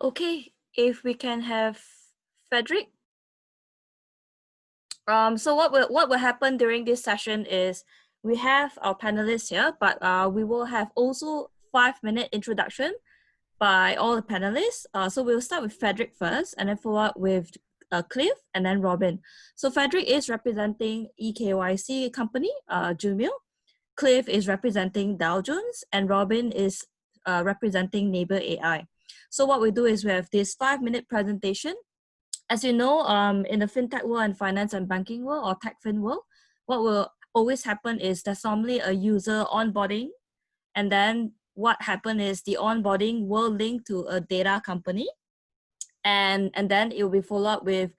Okay, if we can have Frederick. So what will happen during this session is we have our panelists here, but we will have also 5-minute introduction by all the panelists. So we'll start with Frederick first, and then follow up with Cliff, and then Robin. So Frederick is representing EKYC company, Jumio. Cliff is representing Dow Jones, and Robin is representing Neighbor AI. So what we do is we have this 5-minute presentation. As you know, in the fintech world and finance and banking world or tech fin world, what will always happen is there's normally a user onboarding, and then what happened is the onboarding will link to a data company, and then it will be followed up with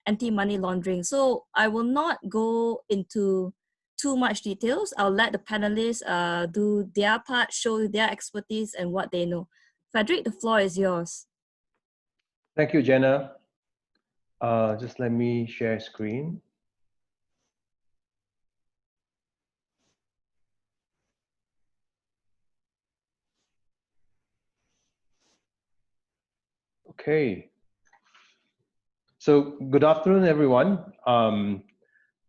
anti-money laundering. So I will not go into too much details. I'll let the panelists do their part, show their expertise and what they know. Frederick, the floor is yours. Thank you, Jenna. Just let me share screen. Okay. So good afternoon, everyone.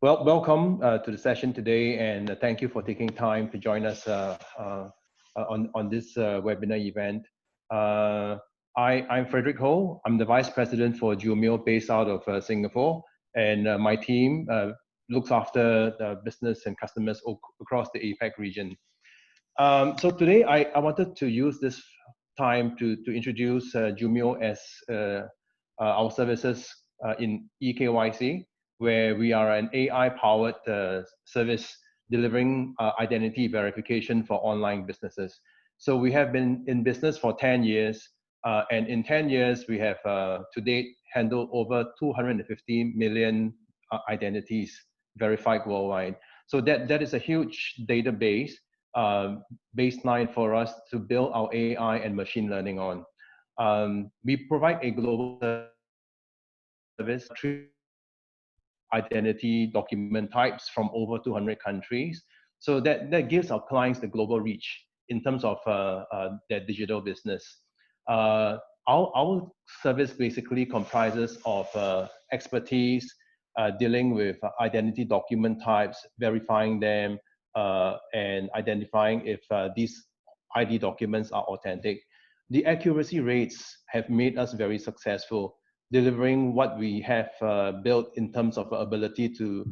Welcome to the session today, and thank you for taking time to join us on this webinar event. I'm Frederick Ho. I'm the Vice President for Jumio based out of Singapore, and my team looks after the business and customers across the APAC region. So today I wanted to use this time to introduce Jumio as our services in EKYC, where we are an AI-powered service delivering identity verification for online businesses. So we have been in business for 10 years, and in 10 years, we have to date handled over 250 million identities verified worldwide. So that is a huge database baseline for us to build our AI and machine learning on. We provide a global service, identity document types from over 200 countries. So that gives our clients the global reach in terms of their digital business. Our service basically comprises of expertise dealing with identity document types, verifying them, and identifying if these ID documents are authentic. The accuracy rates have made us very successful, delivering what we have built in terms of ability to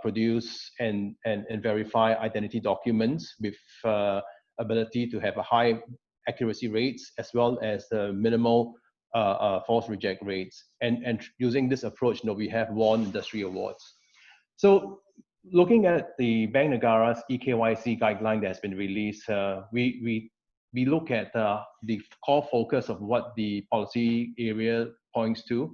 produce and verify identity documents with ability to have a high accuracy rates as well as the minimal false reject rates. And using this approach, we have won industry awards. So looking at the Bank Negara's EKYC guideline that has been released, we look at the core focus of what the policy area points to,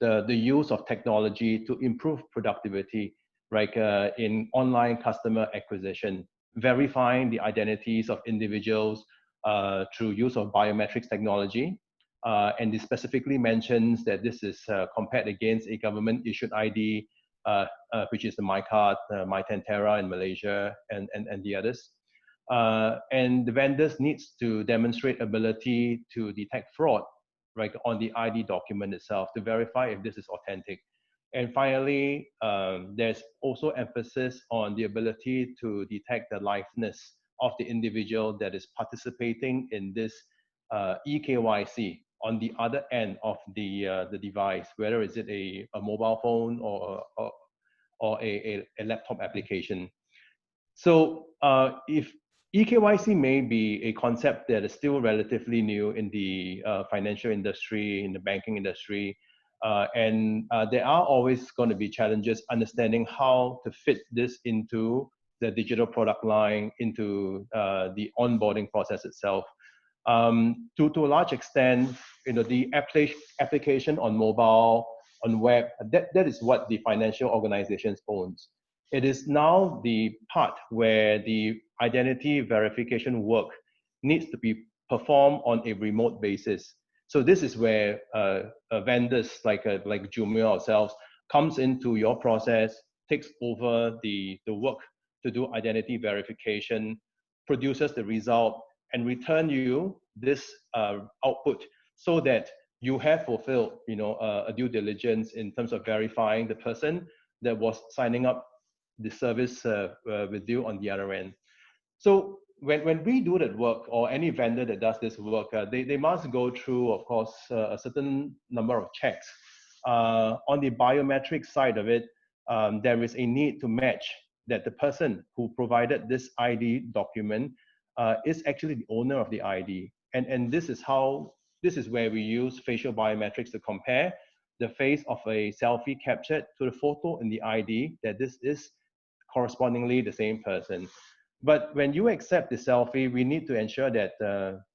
the use of technology to improve productivity, like in online customer acquisition, verifying the identities of individuals through use of biometrics technology. And it specifically mentions that this is compared against a government-issued ID, which is the MyCard, MyTentera in Malaysia, and the others. And the vendors needs to demonstrate ability to detect fraud, right, on the ID document itself to verify if this is authentic. And finally, there's also emphasis on the ability to detect the liveness of the individual that is participating in this EKYC on the other end of the device, whether is it a mobile phone or a laptop application. So if EKYC may be a concept that is still relatively new in the financial industry, in the banking industry, and there are always going to be challenges understanding how to fit this into the digital product line, into the onboarding process itself. To a large extent, the application on mobile, on web, that is what the financial organizations owns. It is now the part where the identity verification work needs to be performed on a remote basis. So this is where vendors like Jumio ourselves comes into your process, takes over the work to do identity verification, produces the result, and return you this output so that you have fulfilled, a due diligence in terms of verifying the person that was signing up the service with you on the other end. So when we do that work, or any vendor that does this work, they must go through, of course, a certain number of checks. On the biometric side of it, there is a need to match that the person who provided this ID document is actually the owner of the ID. And this is where we use facial biometrics to compare the face of a selfie captured to the photo in the ID, that this is correspondingly the same person. But when you accept the selfie, we need to ensure that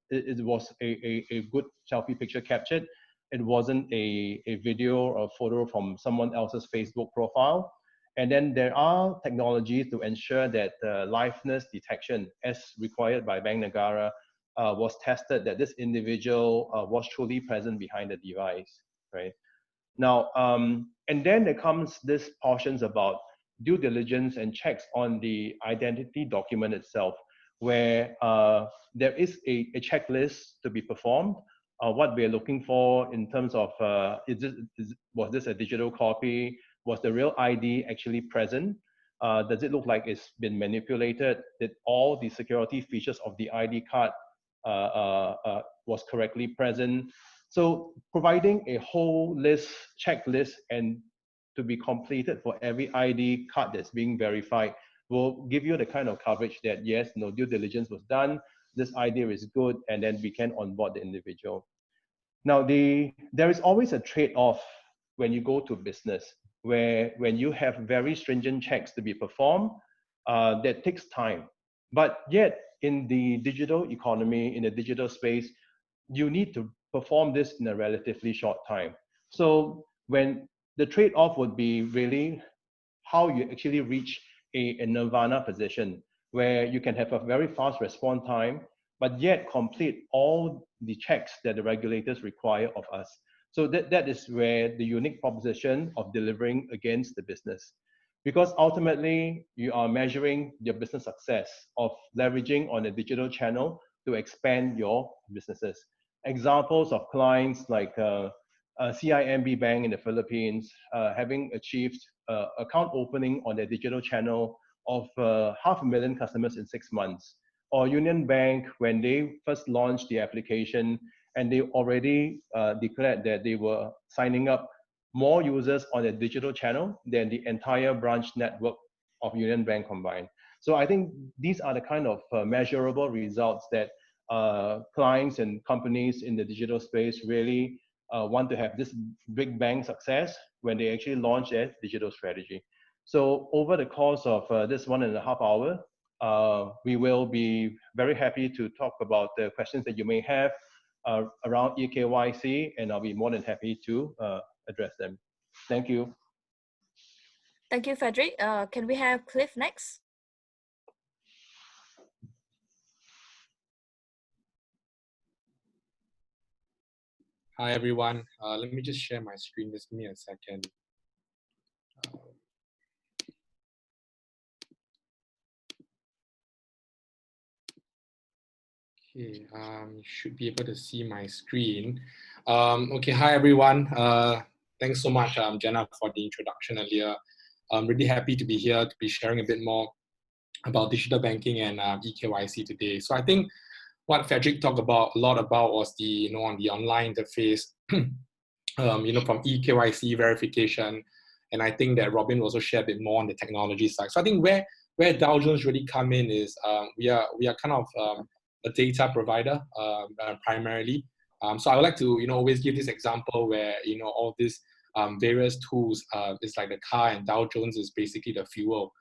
it was a good selfie picture captured. It wasn't a video or photo from someone else's Facebook profile. And then there are technologies to ensure that liveness detection, as required by Bank Negara, was tested, that this individual was truly present behind the device, right? Now, and then there comes this portions about due diligence and checks on the identity document itself, where there is a checklist to be performed. What we're looking for in terms of, was this a digital copy? Was the real ID actually present? Does it look like it's been manipulated? Did all the security features of the ID card was correctly present? So providing a whole list, checklist, and to be completed for every ID card that's being verified will give you the kind of coverage that, yes, no due diligence was done, this ID is good, and then we can onboard the individual. Now, there is always a trade-off when you go to business, where when you have very stringent checks to be performed, that takes time. But yet, in the digital economy, in the digital space, you need to perform this in a relatively short time. So when the trade-off would be really how you actually reach a nirvana position, where you can have a very fast response time, but yet complete all the checks that the regulators require of us. So that is where the unique proposition of delivering against the business. Because ultimately, you are measuring your business success of leveraging on a digital channel to expand your businesses. Examples of clients like CIMB Bank in the Philippines, having achieved account opening on their digital channel of 500,000 customers in 6 months. Or Union Bank, when they first launched the application, and they already declared that they were signing up more users on a digital channel than the entire branch network of Union Bank combined. So I think these are the kind of measurable results that clients and companies in the digital space really want to have this big bang success when they actually launch their digital strategy. So over the course of this 1.5 hours, we will be very happy to talk about the questions that you may have around EKYC, and I'll be more than happy to address them. Thank you. Thank you, Frederick. Can we have Cliff next? Hi, everyone. Let me just share my screen. Just give me a second. Okay, should be able to see my screen. Okay, hi, everyone. Thanks so much, Jenna, for the introduction earlier. I'm really happy to be here to be sharing a bit more about digital banking and EKYC today. So I think what Frederick talked about a lot about was the, on the online interface, from EKYC verification. And I think that Robin also shared a bit more on the technology side. So I think where Dow Jones really come in is we are kind of a data provider primarily. So I would like to, always give this example where, all these various tools, it's like the car, and Dow Jones is basically the fuel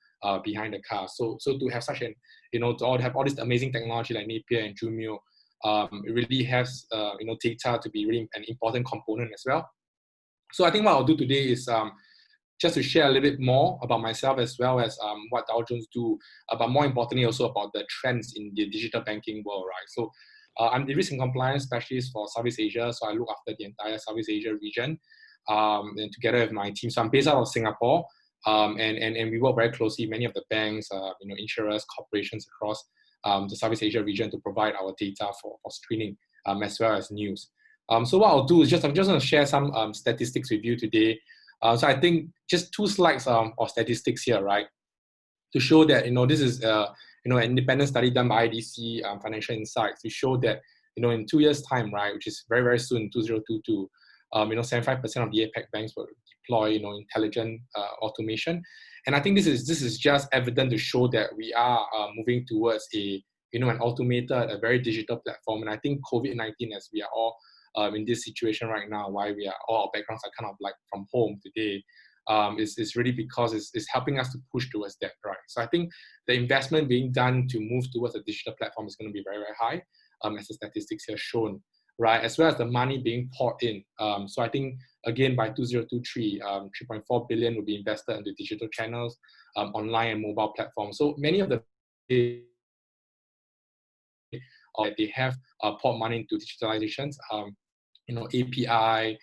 behind the car. So to have such an, to have all this amazing technology like Napier and Jumio, it really has, data to be really an important component as well. So I think what I'll do today is just to share a little bit more about myself, as well as what Dow Jones do, but more importantly also about the trends in the digital banking world, right? So I'm the risk and compliance specialist for Southeast Asia, so I look after the entire Southeast Asia region, and together with my team. So I'm based out of Singapore, and we work very closely, many of the banks, insurers, corporations across the Southeast Asia region to provide our data for screening, as well as news. So what I'll do is I'm just going to share some statistics with you today. So I think just 2 slides of statistics here, right, to show that this is an independent study done by IDC Financial Insights to show that in 2 years' time, right, which is very very soon, 2022, 75% of the APAC banks will deploy intelligent automation, and I think this is just evident to show that we are moving towards an automated, a very digital platform. And I think COVID-19, as we are all in this situation right now, why we are all our backgrounds are kind of like from home today, is really because it's helping us to push towards that, right? So I think the investment being done to move towards a digital platform is going to be very, very high, as the statistics here shown, right? As well as the money being poured in. So I think, again, by 2023, 3.4 billion will be invested into digital channels, online and mobile platforms. So many of the they have poured money into digitalizations, API,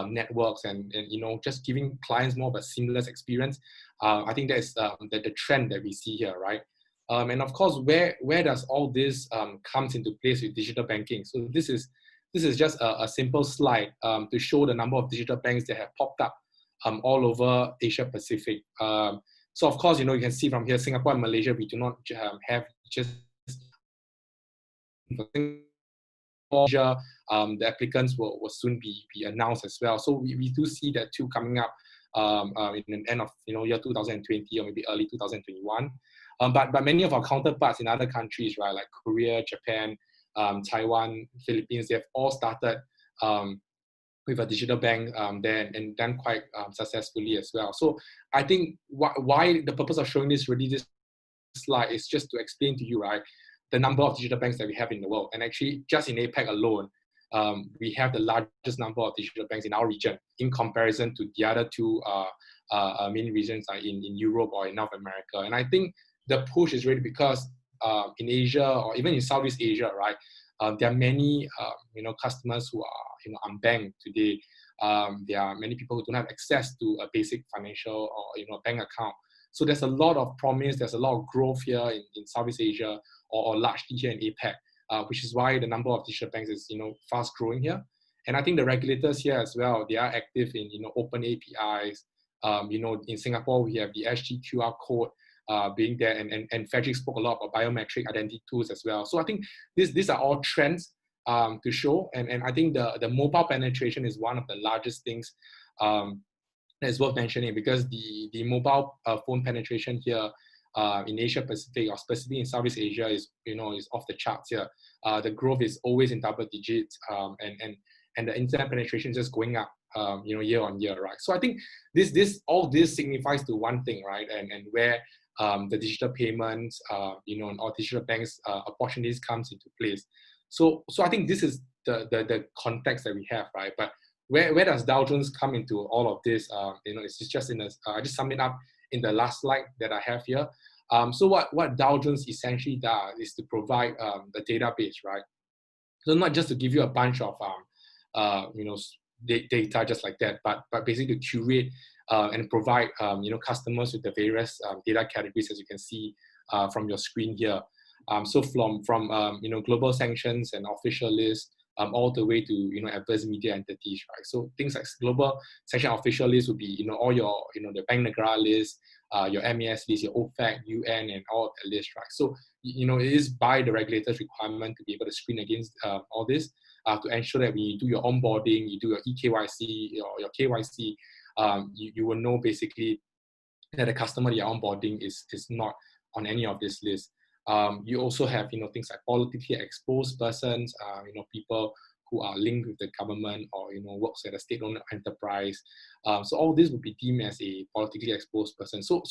networks, and just giving clients more of a seamless experience. I think that's the trend that we see here, right? And of course, where does all this comes into place with digital banking? So this is just a simple slide to show the number of digital banks that have popped up all over Asia Pacific. So of course, you can see from here, Singapore and Malaysia, we do not have just Asia, the applicants will soon be announced as well. So we do see that too coming up in the end of year 2020 or maybe early 2021. But many of our counterparts in other countries, right, like Korea, Japan, Taiwan, Philippines, they have all started with a digital bank there and done quite successfully as well. So I think why the purpose of showing this slide is just to explain to you, right, the number of digital banks that we have in the world. And actually, just in APAC alone, we have the largest number of digital banks in our region in comparison to the other 2 main regions like in Europe or in North America. And I think the push is really because in Asia or even in Southeast Asia, right, there are many customers who are unbanked today. There are many people who don't have access to a basic financial or bank account. So there's a lot of promise, there's a lot of growth here in Southeast Asia or largely here in APAC, which is why the number of digital banks is fast growing here. And I think the regulators here as well, they are active in open APIs. In Singapore we have the SGQR code being there, and Frederick spoke a lot about biometric identity tools as well. So I think these are all trends to show, and I think the mobile penetration is one of the largest things that's worth mentioning, because the mobile phone penetration here in Asia Pacific, or specifically in Southeast Asia, is off the charts here. The growth is always in double digits, and the internet penetration is just going up year on year, right? So I think all this signifies to one thing, right? And where the digital payments, and all digital banks opportunities comes into place. So I think this is the context that we have, right? But where does Dow Jones come into all of this? It's just I just sum it up in the last slide that I have here. So what Dow Jones essentially does is to provide the database, right? So not just to give you a bunch of data just like that, but basically to curate and provide customers with the various data categories, as you can see from your screen here. So from global sanctions and official lists, all the way to adverse media entities, right? So things like global sanction official list would be all your the Bank Negara list, your MES list, your OFAC, UN, and all of the list, right? So it is by the regulators' requirement to be able to screen against all this to ensure that when you do your onboarding, you do your EKYC or your KYC, you will know basically that the customer that you're onboarding is not on any of this list. You also have things like politically exposed persons, people who are linked with the government or works at a state-owned enterprise. So all this would be deemed as a politically exposed person. So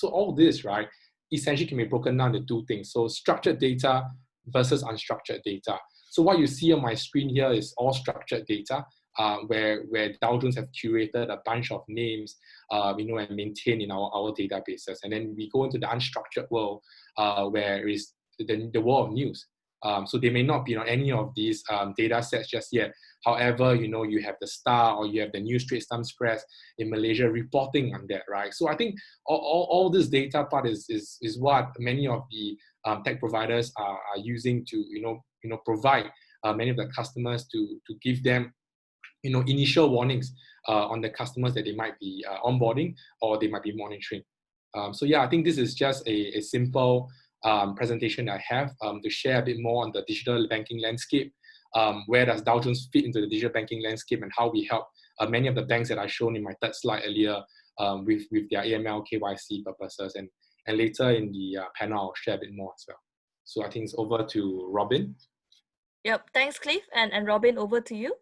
all this, right, essentially can be broken down to 2 things. So structured data versus unstructured data. So what you see on my screen here is all structured data, where Dow Jones have curated a bunch of names, and maintained in our databases. And then we go into the unstructured world, where is the world of news. So they may not be on any of these data sets just yet. However, you have the Star or you have the New Straits Times Press in Malaysia reporting on that, right? So I think all this data part is what many of the tech providers are using to provide many of the customers to give them, initial warnings on the customers that they might be onboarding or they might be monitoring. So yeah, I think this is just a simple presentation I have to share a bit more on the digital banking landscape. Where does Dow Jones fit into the digital banking landscape, and how we help many of the banks that I shown in my third slide earlier with their AML, KYC purposes, and later in the panel I'll share a bit more as well. So I think it's over to Robin. Yep, thanks Cliff, and Robin, over to you.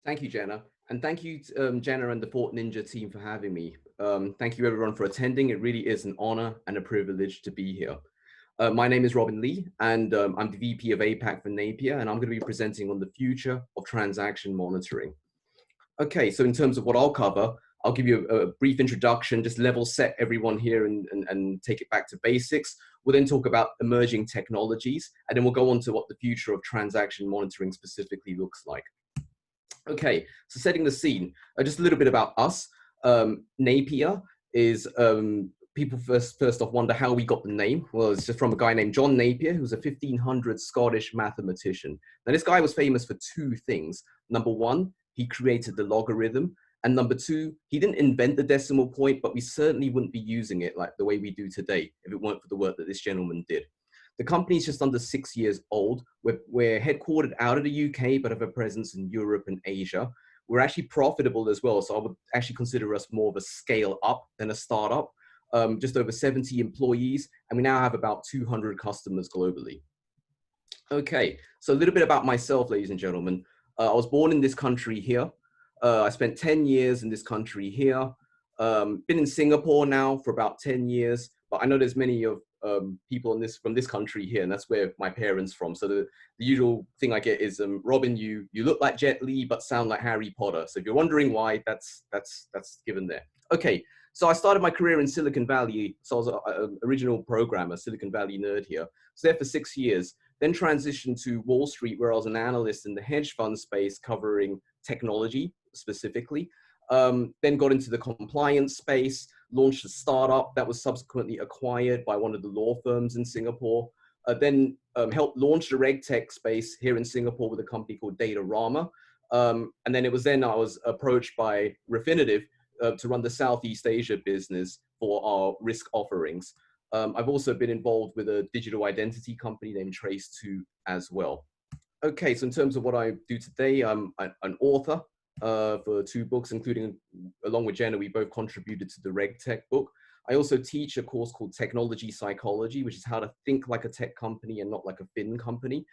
Thank you, Jenna. And thank you, Jenna and the Port Ninja team for having me. Thank you everyone for attending. It really is an honor and a privilege to be here. My name is Robin Lee, and I'm the VP of APAC for Napier, and I'm going to be presenting on the future of transaction monitoring. Okay, so in terms of what I'll cover, I'll give you a brief introduction, just level set everyone here and take it back to basics. We'll then talk about emerging technologies, and then we'll go on to what the future of transaction monitoring specifically looks like. Okay, so setting the scene, just a little bit about us. Napier is, people first off wonder how we got the name. Well, it's just from a guy named John Napier, who's a 1500 Scottish mathematician. Now, this guy was famous for two things. Number one, he created the logarithm. And number two, he didn't invent the decimal point, but we certainly wouldn't be using it like the way we do today if it weren't for the work that this gentleman did. The company is just under 6 years old. We're headquartered out of the UK, but have a presence in Europe and Asia. We're actually profitable as well. So I would actually consider us more of a scale up than a startup. Just over 70 employees, and we now have about 200 customers globally. Okay, so a little bit about myself, ladies and gentlemen. I was born in this country here. I spent 10 years in this country here. Been in Singapore now for about 10 years, but I know there's many of people from this country here, and that's where my parents from. So the usual thing I get is, Robin, you look like Jet Li, but sound like Harry Potter. So if you're wondering why, that's given there. Okay, so I started my career in Silicon Valley. So I was an original programmer, Silicon Valley nerd here. So there for 6 years, then transitioned to Wall Street, where I was an analyst in the hedge fund space covering technology specifically. Then got into the compliance space, launched a startup that was subsequently acquired by one of the law firms in Singapore. Then helped launch the RegTech space here in Singapore with a company called Datarama. And then I was approached by Refinitiv to run the Southeast Asia business for our risk offerings. I've also been involved with a digital identity company named Trace2 as well. Okay, so in terms of what I do today, I'm an author for 2 books, including, along with Jenna, we both contributed to the RegTech book. I also teach a course called Technology Psychology, which is how to think like a tech company and not like a fin company.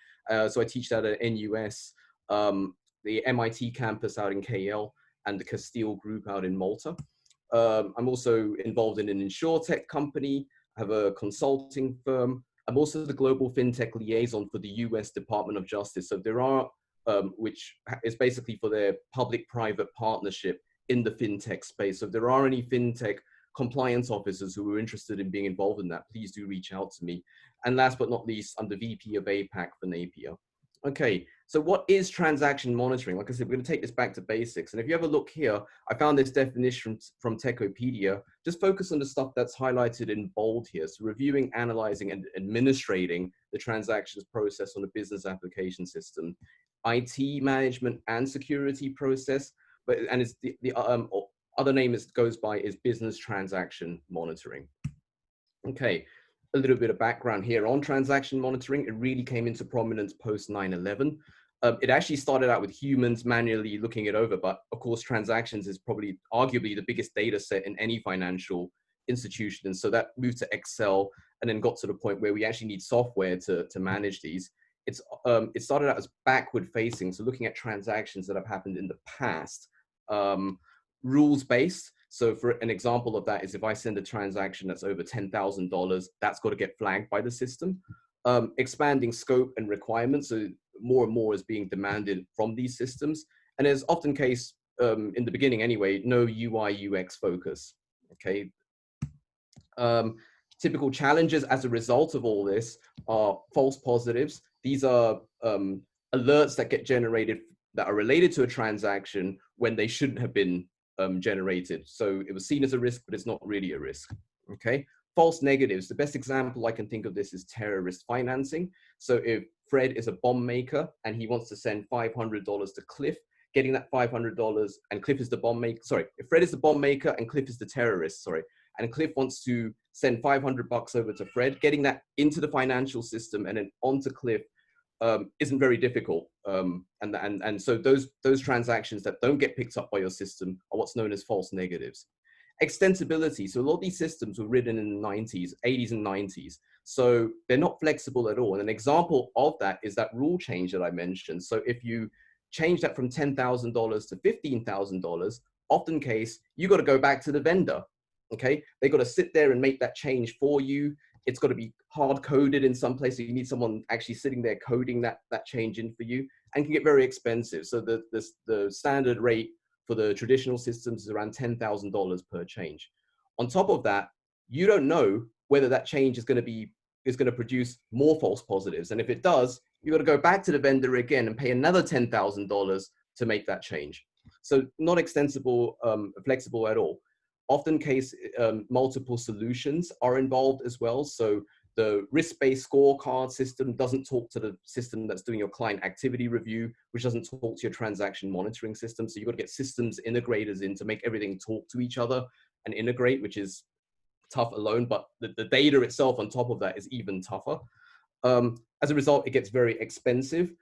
So I teach that at NUS, the MIT campus out in KL, and the Castile group out in Malta. I'm also involved in an insurtech company. I have a consulting firm. I'm also the global fintech liaison for the US Department of Justice. So there are which is basically for their public-private partnership in the fintech space. So if there are any fintech compliance officers who are interested in being involved in that, please do reach out to me. And last but not least, I'm the VP of APAC for Napier. Okay, so what is transaction monitoring? Like I said, we're going to take this back to basics. And if you have a look here, I found this definition from Techopedia. Just focus on the stuff that's highlighted in bold here. So reviewing, analyzing, and administrating the transactions process on a business application system, IT management and security process, and it's the other name it goes by is business transaction monitoring. Okay, a little bit of background here on transaction monitoring. It really came into prominence post 9/11. It actually started out with humans manually looking it over, but of course transactions is probably arguably the biggest data set in any financial institution, and so that moved to Excel and then got to the point where we actually need software to manage these. It started out as backward facing, so looking at transactions that have happened in the past, rules based. So for an example of that is if I send a transaction that's over $10,000, that's got to get flagged by the system. Expanding scope and requirements, so more and more is being demanded from these systems. And there's often case, in the beginning anyway, no UI UX focus, okay? Typical challenges as a result of all this are false positives. These are alerts that get generated that are related to a transaction when they shouldn't have been generated. So it was seen as a risk, but it's not really a risk. Okay. False negatives. The best example I can think of this is terrorist financing. So if Fred is a bomb maker and he wants to send $500 to Cliff, getting that $500, and Cliff is the bomb maker. Sorry, if Fred is the bomb maker and Cliff is the terrorist, sorry, and Cliff wants to send $500 over to Fred, getting that into the financial system and then onto Cliff isn't very difficult. And so those transactions that don't get picked up by your system are what's known as false negatives. Extensibility. So a lot of these systems were written in the 90s, 80s and 90s. So they're not flexible at all. And an example of that is that rule change that I mentioned. So if you change that from $10,000 to $15,000, often case, you got to go back to the vendor. Okay. They got to sit there and make that change for you. It's got to be hard coded in some places. You need someone actually sitting there coding that change in for you, and can get very expensive. So the standard rate for the traditional systems is around $10,000 per change. On top of that, you don't know whether that change is going to produce more false positives. And if it does, you got to go back to the vendor again and pay another $10,000 to make that change. So not extensible, flexible at all. Often case, multiple solutions are involved as well. So the risk-based scorecard system doesn't talk to the system that's doing your client activity review, which doesn't talk to your transaction monitoring system. So you've got to get systems integrators in to make everything talk to each other and integrate, which is tough alone, but the data itself on top of that is even tougher. As a result, it gets very expensive.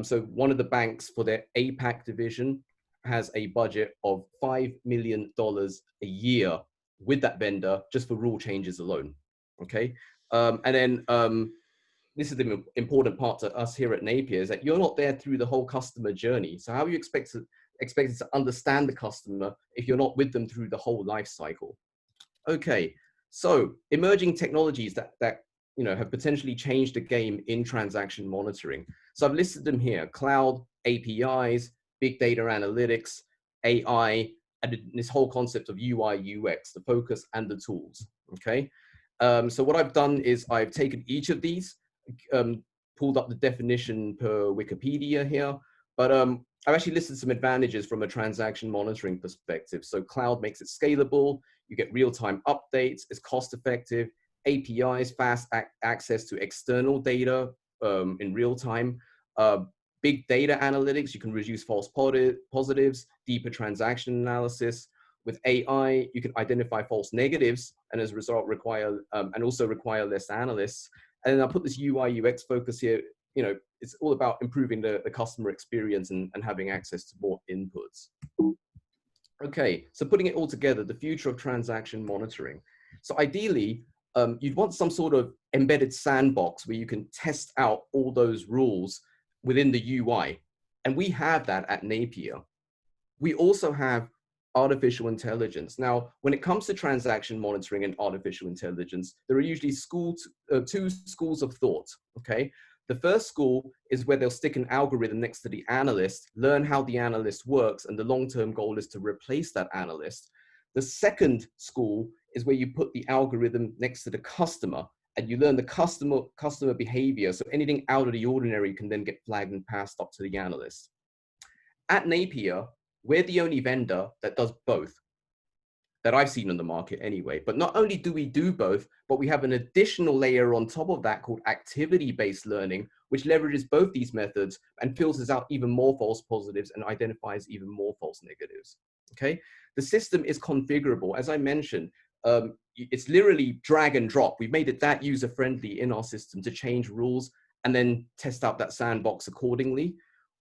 So one of the banks for their APAC division has a budget of $5 million a year with that vendor just for rule changes alone. Okay. And then this is the important part to us here at Napier, is that you're not there through the whole customer journey. So how are you expected to understand the customer if you're not with them through the whole life cycle? Okay. So emerging technologies that have potentially changed the game in transaction monitoring. So I've listed them here: cloud, APIs, big data analytics, AI, and this whole concept of UI, UX, the focus and the tools. Okay. So what I've done is I've taken each of these, pulled up the definition per Wikipedia here, but I've actually listed some advantages from a transaction monitoring perspective. So cloud makes it scalable, you get real-time updates, it's cost-effective, APIs, fast access to external data in real time, big data analytics, you can reduce false positives, deeper transaction analysis. With AI, you can identify false negatives, and as a result require less analysts. And then I'll put this UI UX focus here. It's all about improving the customer experience and having access to more inputs. Okay, so putting it all together, the future of transaction monitoring. So ideally, you'd want some sort of embedded sandbox where you can test out all those rules within the UI. And we have that at Napier. We also have artificial intelligence. Now, when it comes to transaction monitoring and artificial intelligence, there are usually two schools of thought, okay? The first school is where they'll stick an algorithm next to the analyst, learn how the analyst works, and the long-term goal is to replace that analyst. The second school is where you put the algorithm next to the customer and you learn the customer behavior. So anything out of the ordinary can then get flagged and passed up to the analyst. At Napier, we're the only vendor that does both, that I've seen on the market anyway. But not only do we do both, but we have an additional layer on top of that called activity-based learning, which leverages both these methods and filters out even more false positives and identifies even more false negatives. Okay, the system is configurable. As I mentioned, it's literally drag and drop. We've made it that user-friendly in our system to change rules and then test out that sandbox accordingly.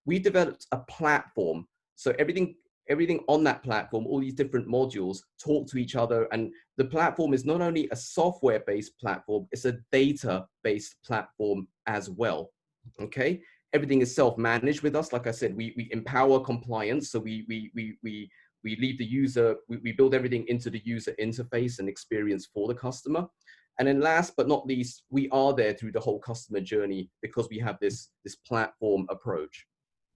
We developed a platform. So everything on that platform, all these different modules talk to each other. And the platform is not only a software-based platform, it's a data-based platform as well, okay? Everything is self-managed with us. Like I said, we empower compliance. So we leave the user, we build everything into the user interface and experience for the customer. And then last but not least, we are there through the whole customer journey because we have this platform approach.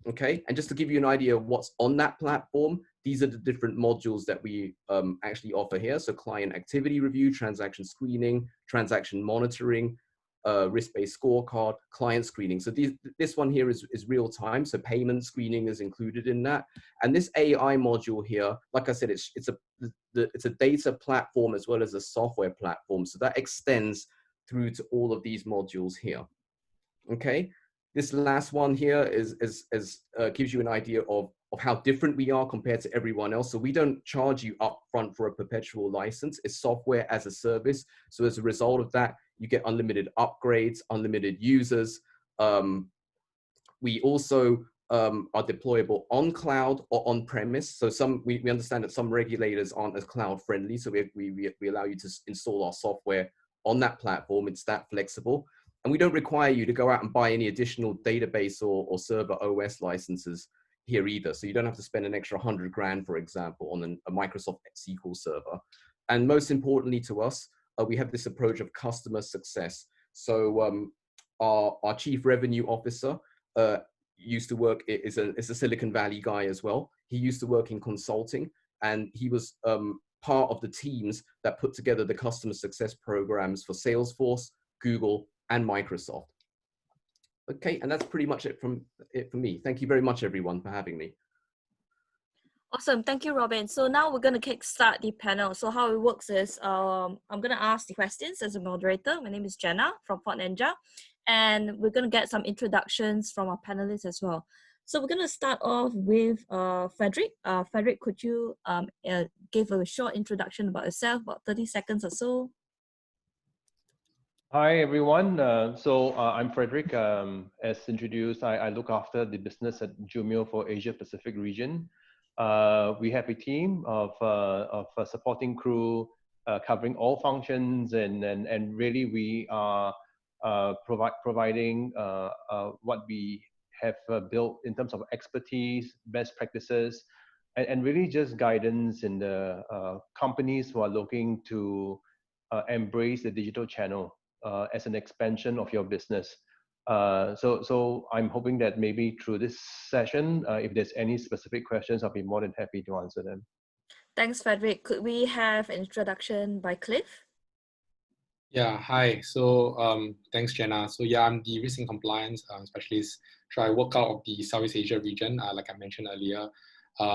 Okay, and just to give you an idea of what's on that platform, these are the different modules that we actually offer here. So client activity review, transaction screening, transaction monitoring, risk-based scorecard, client screening. So this one here is real time. So payment screening is included in that. And this AI module here, like I said, it's a data platform as well as a software platform. So that extends through to all of these modules here. Okay. This last one here gives you an idea of how different we are compared to everyone else. So we don't charge you upfront for a perpetual license. It's software as a service. So as a result of that, you get unlimited upgrades, unlimited users. We also are deployable on cloud or on premise. So we understand that some regulators aren't as cloud friendly. So we allow you to install our software on that platform. It's that flexible. And we don't require you to go out and buy any additional database or server OS licenses here either. So you don't have to spend an extra 100 grand, for example, on a Microsoft SQL server. And most importantly to us, we have this approach of customer success. So our chief revenue officer used to work, is a Silicon Valley guy as well. He used to work in consulting, and he was part of the teams that put together the customer success programs for Salesforce, Google, and Microsoft. Okay, and that's pretty much it for me. Thank you very much, everyone, for having me. Awesome, thank you, Robin. So now we're going to kickstart the panel. So how it works is I'm going to ask the questions as a moderator. My name is Jenna from Port Ninja, and we're going to get some introductions from our panelists as well. So we're going to start off with Frederick. Frederick, could you give a short introduction about yourself, about 30 seconds or so? Hi, everyone. I'm Frederick. As introduced, I look after the business at Jumio for Asia Pacific region. We have a team of a supporting crew covering all functions, and really we are providing what we have built in terms of expertise, best practices, and really just guidance in the companies who are looking to embrace the digital channel as an expansion of your business. So I'm hoping that maybe through this session, if there's any specific questions, I'll be more than happy to answer them. Thanks, Frederick. Could we have an introduction by Cliff? Yeah, hi. So thanks, Jenna. So yeah, I'm the risk and compliance specialist. So I work out of the Southeast Asia region, like I mentioned earlier.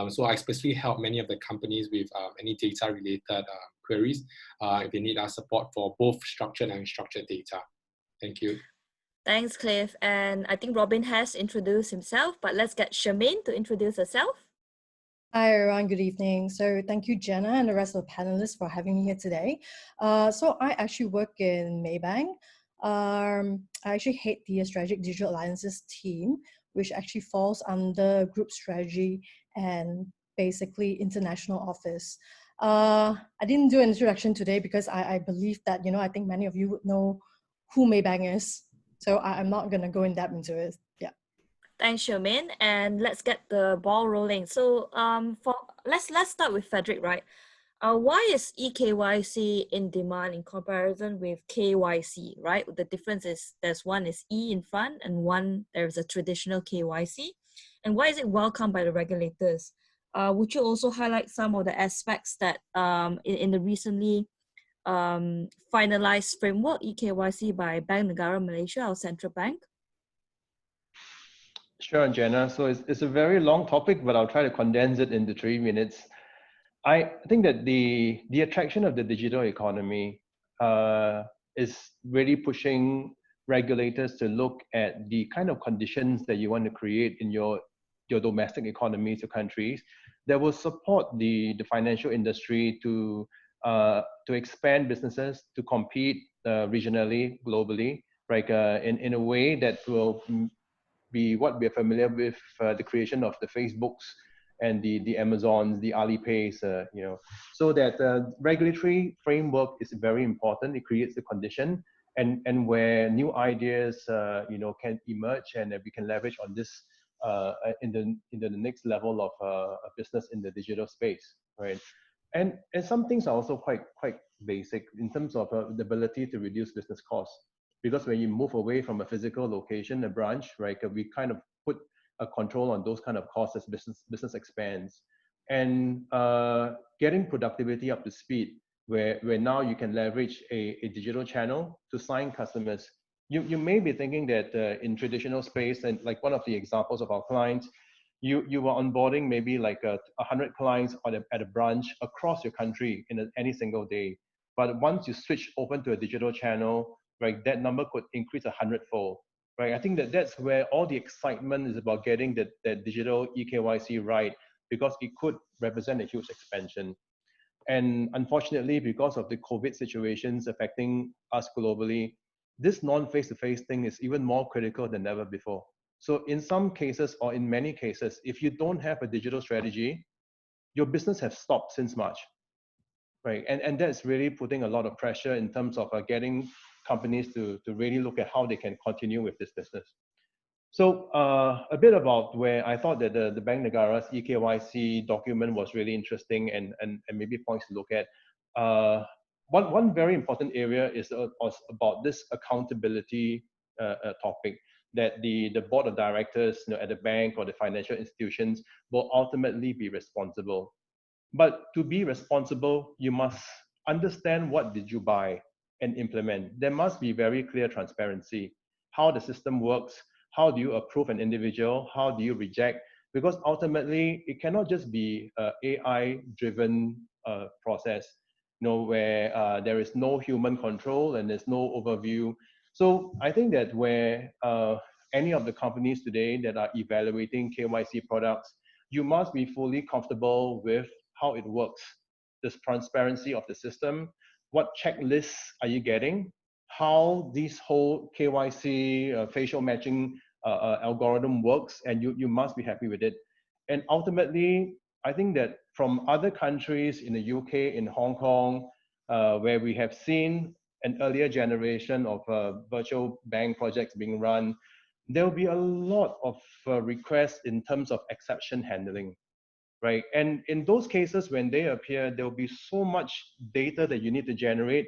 So I specifically help many of the companies with any data-related queries if they need our support for both structured and unstructured data. Thank you. Thanks, Cliff. And I think Robin has introduced himself, but let's get Charmaine to introduce herself. Hi, everyone. Good evening. So thank you, Jenna, and the rest of the panelists for having me here today. So I actually work in Maybank. I actually head the Strategic Digital Alliances team, which actually falls under group strategy and basically international office. I didn't do an introduction today because I believe that, I think many of you would know who Maybank is. So I'm not going to go in depth into it. Yeah. Thanks, Charmaine, and let's get the ball rolling. So let's start with Frederick, right? Why is EKYC in demand in comparison with KYC, right? The difference is there's one is E in front and one there's a traditional KYC. And why is it welcomed by the regulators? Would you also highlight some of the aspects that in the recently finalized framework, EKYC by Bank Negara Malaysia, our central bank? Sure, Jenna. So it's a very long topic, but I'll try to condense it into 3 minutes. I think that the attraction of the digital economy is really pushing regulators to look at the kind of conditions that you want to create in your domestic economies or countries that will support the financial industry to expand businesses, to compete regionally, globally, right? In a way that will be what we're familiar with, the creation of the Facebooks and the Amazons, the Alipays, so that regulatory framework is very important. It creates the condition, and where new ideas, can emerge, and we can leverage on this in the next level of a business in the digital space, right? And some things are also quite basic in terms of the ability to reduce business costs. Because when you move away from a physical location, a branch, right, we kind of put a control on those kind of costs as business expands, and getting productivity up to speed, where now you can leverage a digital channel to sign customers. You may be thinking that in traditional space, and like one of the examples of our clients, you were onboarding maybe like 100 clients at a branch across your country in any single day. But once you switch open to a digital channel, right, that number could increase 100-fold. Right, I think that's where all the excitement is about getting that digital EKYC right, because it could represent a huge expansion. And unfortunately, because of the COVID situations affecting us globally, this non-face-to-face thing is even more critical than ever before. So in some cases, or in many cases, if you don't have a digital strategy, your business has stopped since March, right? And that's really putting a lot of pressure in terms of getting companies to really look at how they can continue with this business. So a bit about where I thought that the Bank Negara's EKYC document was really interesting and maybe points to look at. One very important area is about this accountability topic, that the board of directors, at the bank or the financial institutions will ultimately be responsible. But to be responsible, you must understand what did you buy and implement. There must be very clear transparency, how the system works, how do you approve an individual, how do you reject, because ultimately it cannot just be an AI-driven process, where there is no human control and there's no overview. So I think that where any of the companies today that are evaluating KYC products, you must be fully comfortable with how it works, this transparency of the system, what checklists are you getting, how this whole KYC facial matching algorithm works, and you must be happy with it. And ultimately, I think that from other countries in the UK, in Hong Kong, where we have seen an earlier generation of virtual bank projects being run, there will be a lot of requests in terms of exception handling, right? And in those cases, when they appear, there will be so much data that you need to generate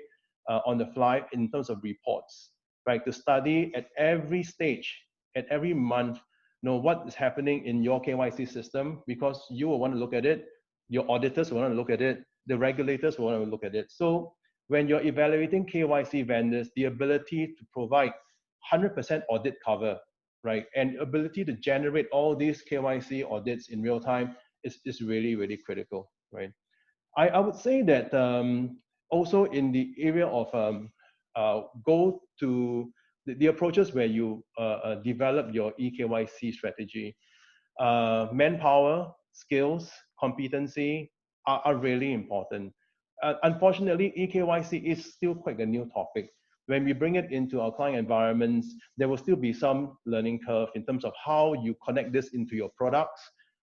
on the fly in terms of reports, right? To study at every stage, at every month, what is happening in your KYC system, because you will want to look at it, your auditors will want to look at it, the regulators will want to look at it. So when you're evaluating KYC vendors, the ability to provide 100% audit cover, right, and ability to generate all these KYC audits in real time is really, really critical, right? I would say that also in the area of go to the approaches where you develop your EKYC strategy, manpower, skills, competency are really important. Unfortunately, EKYC is still quite a new topic. When we bring it into our client environments, there will still be some learning curve in terms of how you connect this into your products.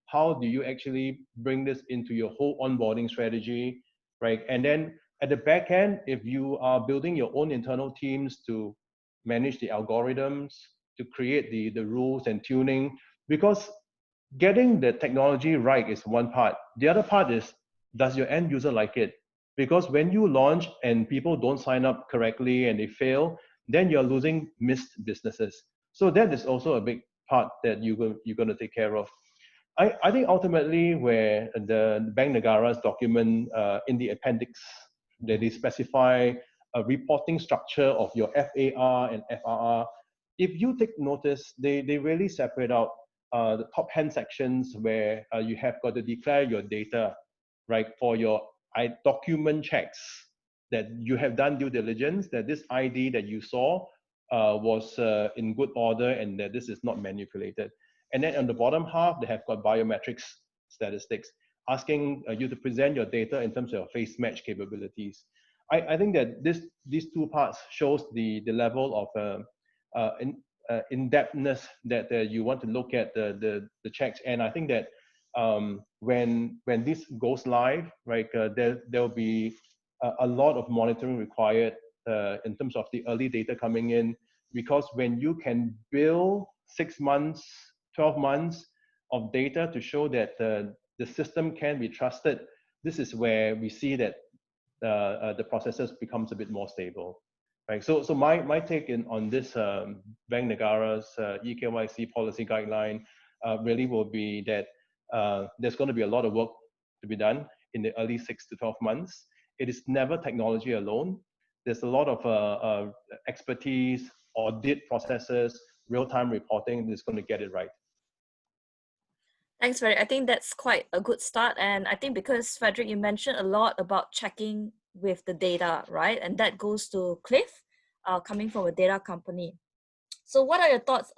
How do you actually bring this into your whole onboarding strategy, right? And then at the back end, if you are building your own internal teams to manage the algorithms, to create the rules and tuning, because getting the technology right is one part. The other part is, does your end user like it? Because when you launch and people don't sign up correctly and they fail, then you're losing missed businesses. So that is also a big part that you're going to take care of. I think ultimately where the Bank Negara's document in the appendix, that they specify a reporting structure of your FAR and FRR, if you take notice, they really separate out the top hand sections where you have got to declare your data, right, for your document checks, that you have done due diligence, that this ID that you saw was in good order and that this is not manipulated. And then on the bottom half, they have got biometrics statistics, asking you to present your data in terms of your face match capabilities. I think that these two parts shows the level of in-depthness that you want to look at the checks. And I think that when this goes live, right, there will be a lot of monitoring required in terms of the early data coming in, because when you can build 6 months, 12 months of data to show that the system can be trusted, this is where we see that the processes becomes a bit more stable, right? So my take on this Bank Negara's EKYC policy guideline, really will be that there's going to be a lot of work to be done in the early 6 to 12 months. It is never technology alone. There's a lot of expertise, audit processes, real-time reporting that's going to get it right. Thanks, Frederick. I think that's quite a good start. And I think because, Frederick, you mentioned a lot about checking with the data, right? And that goes to Cliff, coming from a data company. So what are your thoughts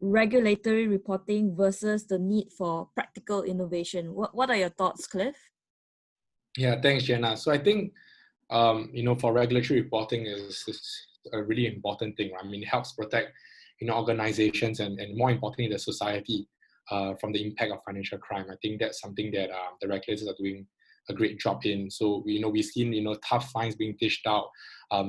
regulatory reporting versus the need for practical innovation? What are your thoughts, Cliff? Yeah, thanks, Jenna. So I think, for regulatory reporting is a really important thing. Right? I mean, it helps protect, organizations and more importantly, the society from the impact of financial crime. I think that's something that the regulators are doing a great job in. So, we've seen, tough fines being dished out,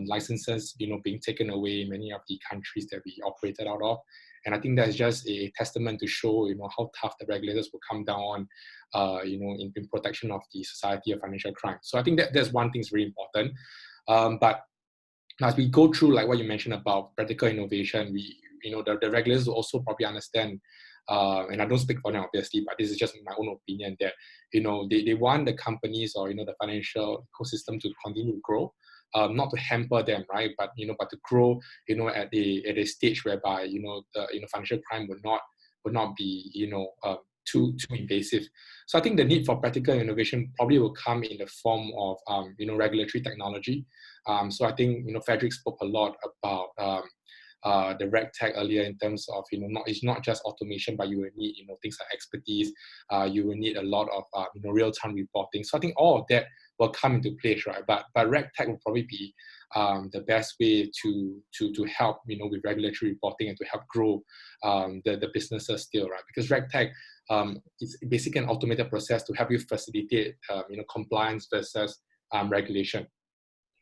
licenses, being taken away in many of the countries that we operated out of. And I think that's just a testament to show, how tough the regulators will come down on, in protection of the society of financial crime. So I think that's one thing that's very important. But as we go through, like what you mentioned about practical innovation, the regulators will also probably understand, and I don't speak for them obviously, but this is just my own opinion, that they want the companies or the financial ecosystem to continue to grow, not to hamper them, right? But but to grow, at a stage whereby the financial crime would not be too invasive. So I think the need for practical innovation probably will come in the form of regulatory technology. So I think Frederick spoke a lot about the RegTech earlier in terms of it's not just automation, but you will need things like expertise. You will need a lot of real-time reporting. So I think all of that will come into place, right? But RegTech will probably be the best way to help with regulatory reporting and to help grow the businesses still, right? Because RegTech is basically an automated process to help you facilitate compliance versus regulation.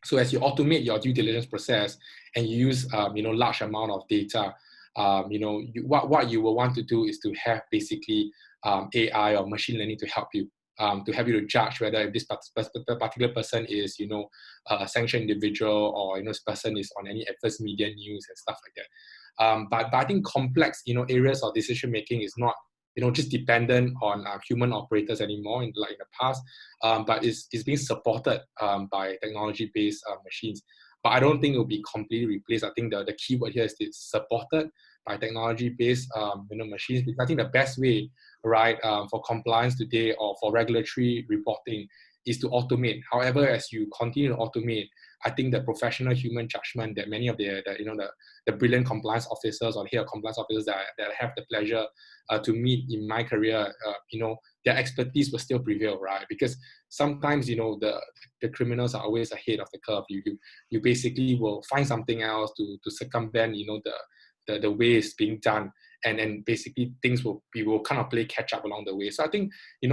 So as you automate your due diligence process and you use large amount of data, what you will want to do is to have basically AI or machine learning to help you to judge whether if this particular person is a sanctioned individual, or this person is on any adverse media news and stuff like that. But I think complex areas of decision making is not just dependent on human operators anymore, like in the past, but is being supported by technology-based machines. But I don't think it will be completely replaced. I think the key word here is it's supported by technology-based machines. Because I think the best way, right, for compliance today or for regulatory reporting is to automate. However, as you continue to automate, I think the professional human judgment that many of the brilliant compliance officers or head of compliance officers that I have the pleasure to meet in my career, their expertise will still prevail, right? Because sometimes the criminals are always ahead of the curve. You basically will find something else to circumvent the way it's being done, and then basically we will kind of play catch up along the way. So I think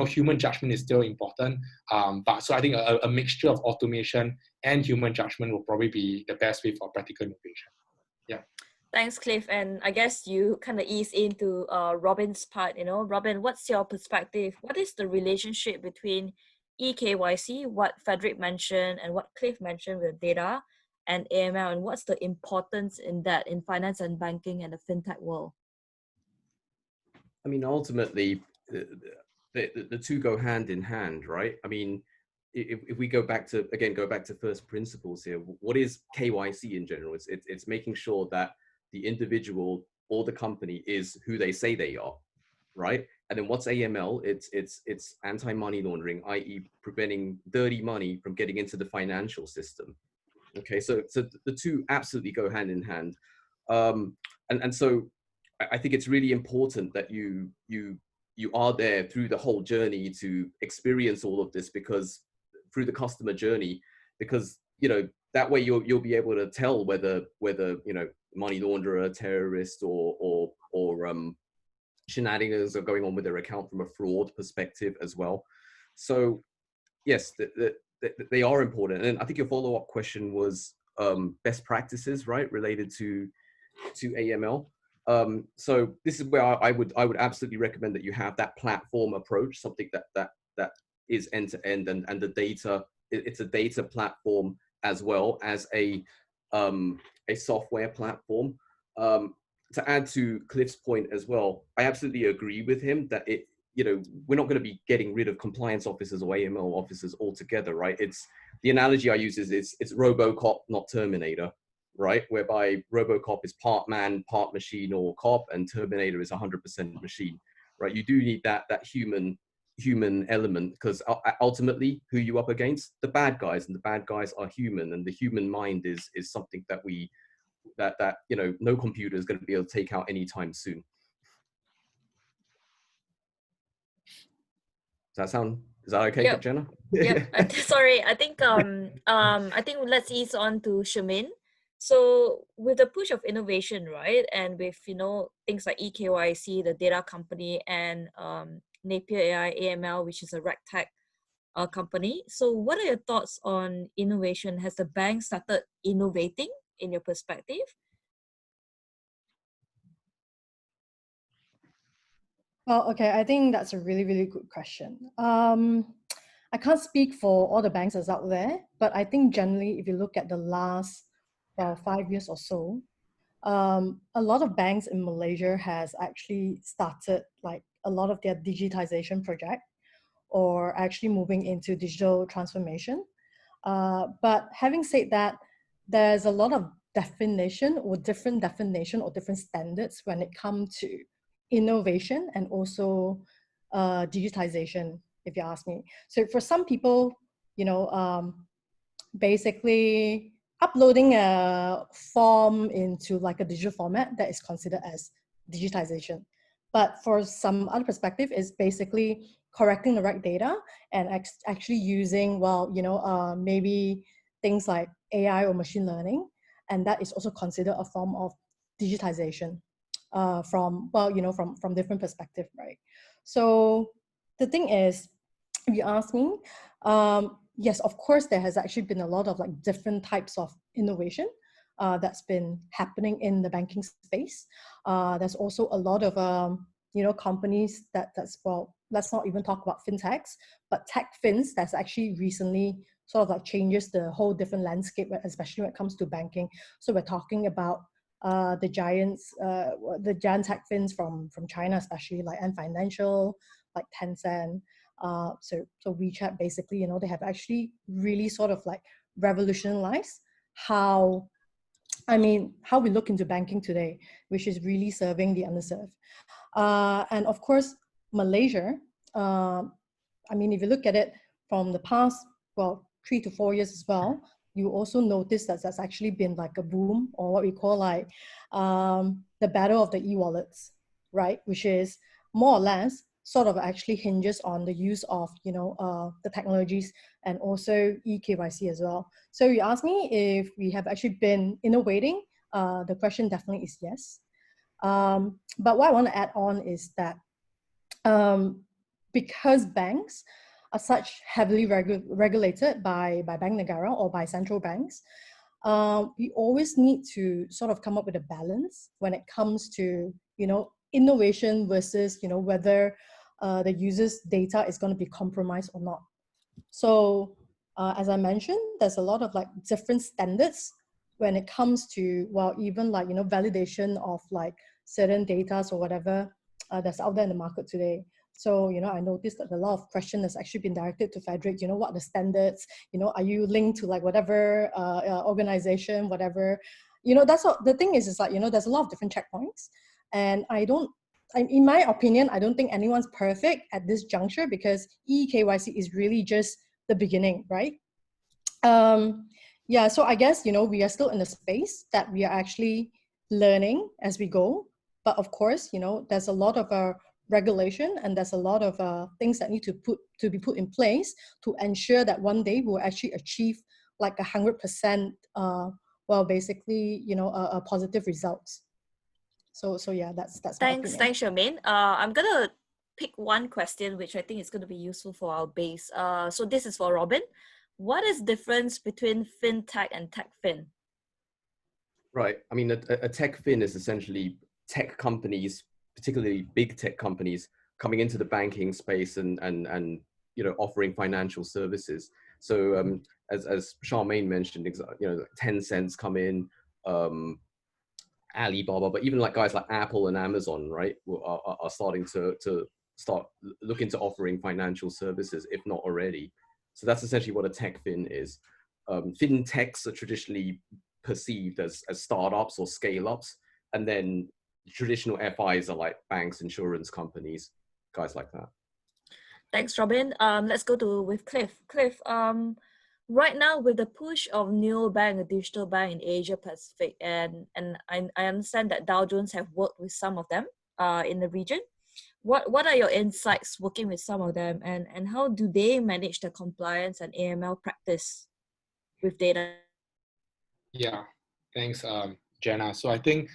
human judgment is still important, but so I think a mixture of automation and human judgment will probably be the best way for practical innovation. Yeah. Thanks, Cliff. And I guess you kind of ease into Robin's part. Robin, what's your perspective? What is the relationship between EKYC, what Frederick mentioned, and what Cliff mentioned with data and AML, and what's the importance in that in finance and banking and the fintech world? I mean, ultimately, the two go hand in hand, right? I mean, if we go back to first principles here, what is KYC in general? It's making sure that the individual or the company is who they say they are, right? And then what's AML? It's anti-money laundering, i.e. preventing dirty money from getting into the financial system. Okay, so the two absolutely go hand in hand. And so I think it's really important that you are there through the whole journey to experience all of this, because through the customer journey, because that way you'll be able to tell whether money launderer, terrorist, or shenanigans are going on with their account from a fraud perspective as well. So yes, they are important. And I think your follow-up question was best practices, right, related to AML. So this is where I would absolutely recommend that you have that platform approach, something that is end to end, and the data, it's a data platform as well as a software platform. to add to Cliff's point as well, I absolutely agree with him that we're not going to be getting rid of compliance officers or AML officers altogether, right? It's the analogy I use is it's RoboCop, not Terminator, right? Whereby RoboCop is part man, part machine or cop, and Terminator is 100% machine, right? You do need that human element, because ultimately who you up against? The bad guys, and the bad guys are human, and the human mind is something that no computer is going to be able to take out anytime soon. Is that okay, Yep. Jenna? Yep. Sorry, I think let's ease on to Charmaine. So with the push of innovation, right, and with things like EKYC, the data company, and Napier AI AML, which is a RegTech company. So what are your thoughts on innovation? Has the bank started innovating in your perspective? Well, okay, I think that's a really, really good question. I can't speak for all the banks that's out there, but I think generally, if you look at the last 5 years or so, a lot of banks in Malaysia has actually started like a lot of their digitization project, or actually moving into digital transformation. But having said that, there's a lot of definition or different definition or different standards when it comes to innovation and also digitization, if you ask me. So for some people, basically uploading a form into like a digital format, that is considered as digitization. But for some other perspective, is basically correcting the right data and actually using, maybe things like AI or machine learning. And that is also considered a form of digitization from different perspective, right? So the thing is, if you ask me, yes, of course, there has actually been a lot of like different types of innovation that's been happening in the banking space. There's also a lot of companies let's not even talk about fintechs, but tech fins that's actually recently sort of like changes the whole different landscape, especially when it comes to banking. So we're talking about the giant tech fins from China, especially like Ant Financial, like Tencent. So WeChat, basically, they have actually really sort of like revolutionized how we look into banking today, which is really serving the underserved. And of course, Malaysia, if you look at it from the past, 3 to 4 years as well, you also notice that there's actually been like a boom, or what we call like the battle of the e-wallets, right? Which is more or less sort of actually hinges on the use of, the technologies and also EKYC as well. So you ask me if we have actually been innovating, the question definitely is yes. But what I want to add on is that because banks are such heavily regulated by Bank Negara or by central banks, we always need to sort of come up with a balance when it comes to, innovation versus, whether the user's data is going to be compromised or not. So as I mentioned, there's a lot of like different standards when it comes to, even like, validation of like certain data or whatever that's out there in the market today. So, I noticed that a lot of questions has actually been directed to Frederick, what are the standards? Are you linked to like whatever organization, whatever? That's what the thing is like, there's a lot of different checkpoints. And in my opinion, I don't think anyone's perfect at this juncture, because EKYC is really just the beginning, right? So I guess, we are still in a space that we are actually learning as we go. But of course, there's a lot of regulation, and there's a lot of things that need to be put in place to ensure that one day we'll actually achieve like 100%, basically, positive results. So yeah, that's Thanks, Charmaine. I'm gonna pick one question which I think is gonna be useful for our base. So this is for Robin. What is the difference between fintech and tech fin? Right. I mean, a tech fin is essentially tech companies, particularly big tech companies, coming into the banking space and offering financial services. So as Charmaine mentioned, Tencent's come in, Alibaba, but even like guys like Apple and Amazon, right, are starting to start looking to offering financial services, if not already. So that's essentially what a tech fin is. Fintechs are traditionally perceived as startups or scale-ups, and then traditional FIs are like banks, insurance companies, guys like that. Thanks, Robin. Let's go with Cliff. Cliff, right now with the push of neobank, a digital bank in Asia Pacific, and I understand that Dow Jones have worked with some of them in the region. What are your insights working with some of them, and how do they manage the compliance and AML practice with data? Yeah, thanks, Jenna. So I think,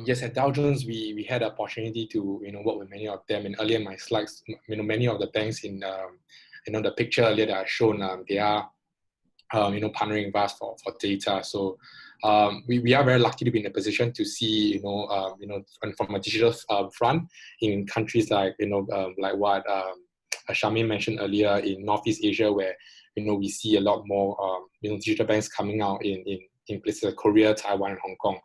yes, at Dow Jones, we had the opportunity to work with many of them. And earlier in my slides, many of the banks in the picture earlier that I shown, they are partnering with us for data. So we are very lucky to be in a position to see from a digital front in countries like like what Shamin mentioned earlier in Northeast Asia, where we see a lot more digital banks coming out in places like Korea, Taiwan, and Hong Kong.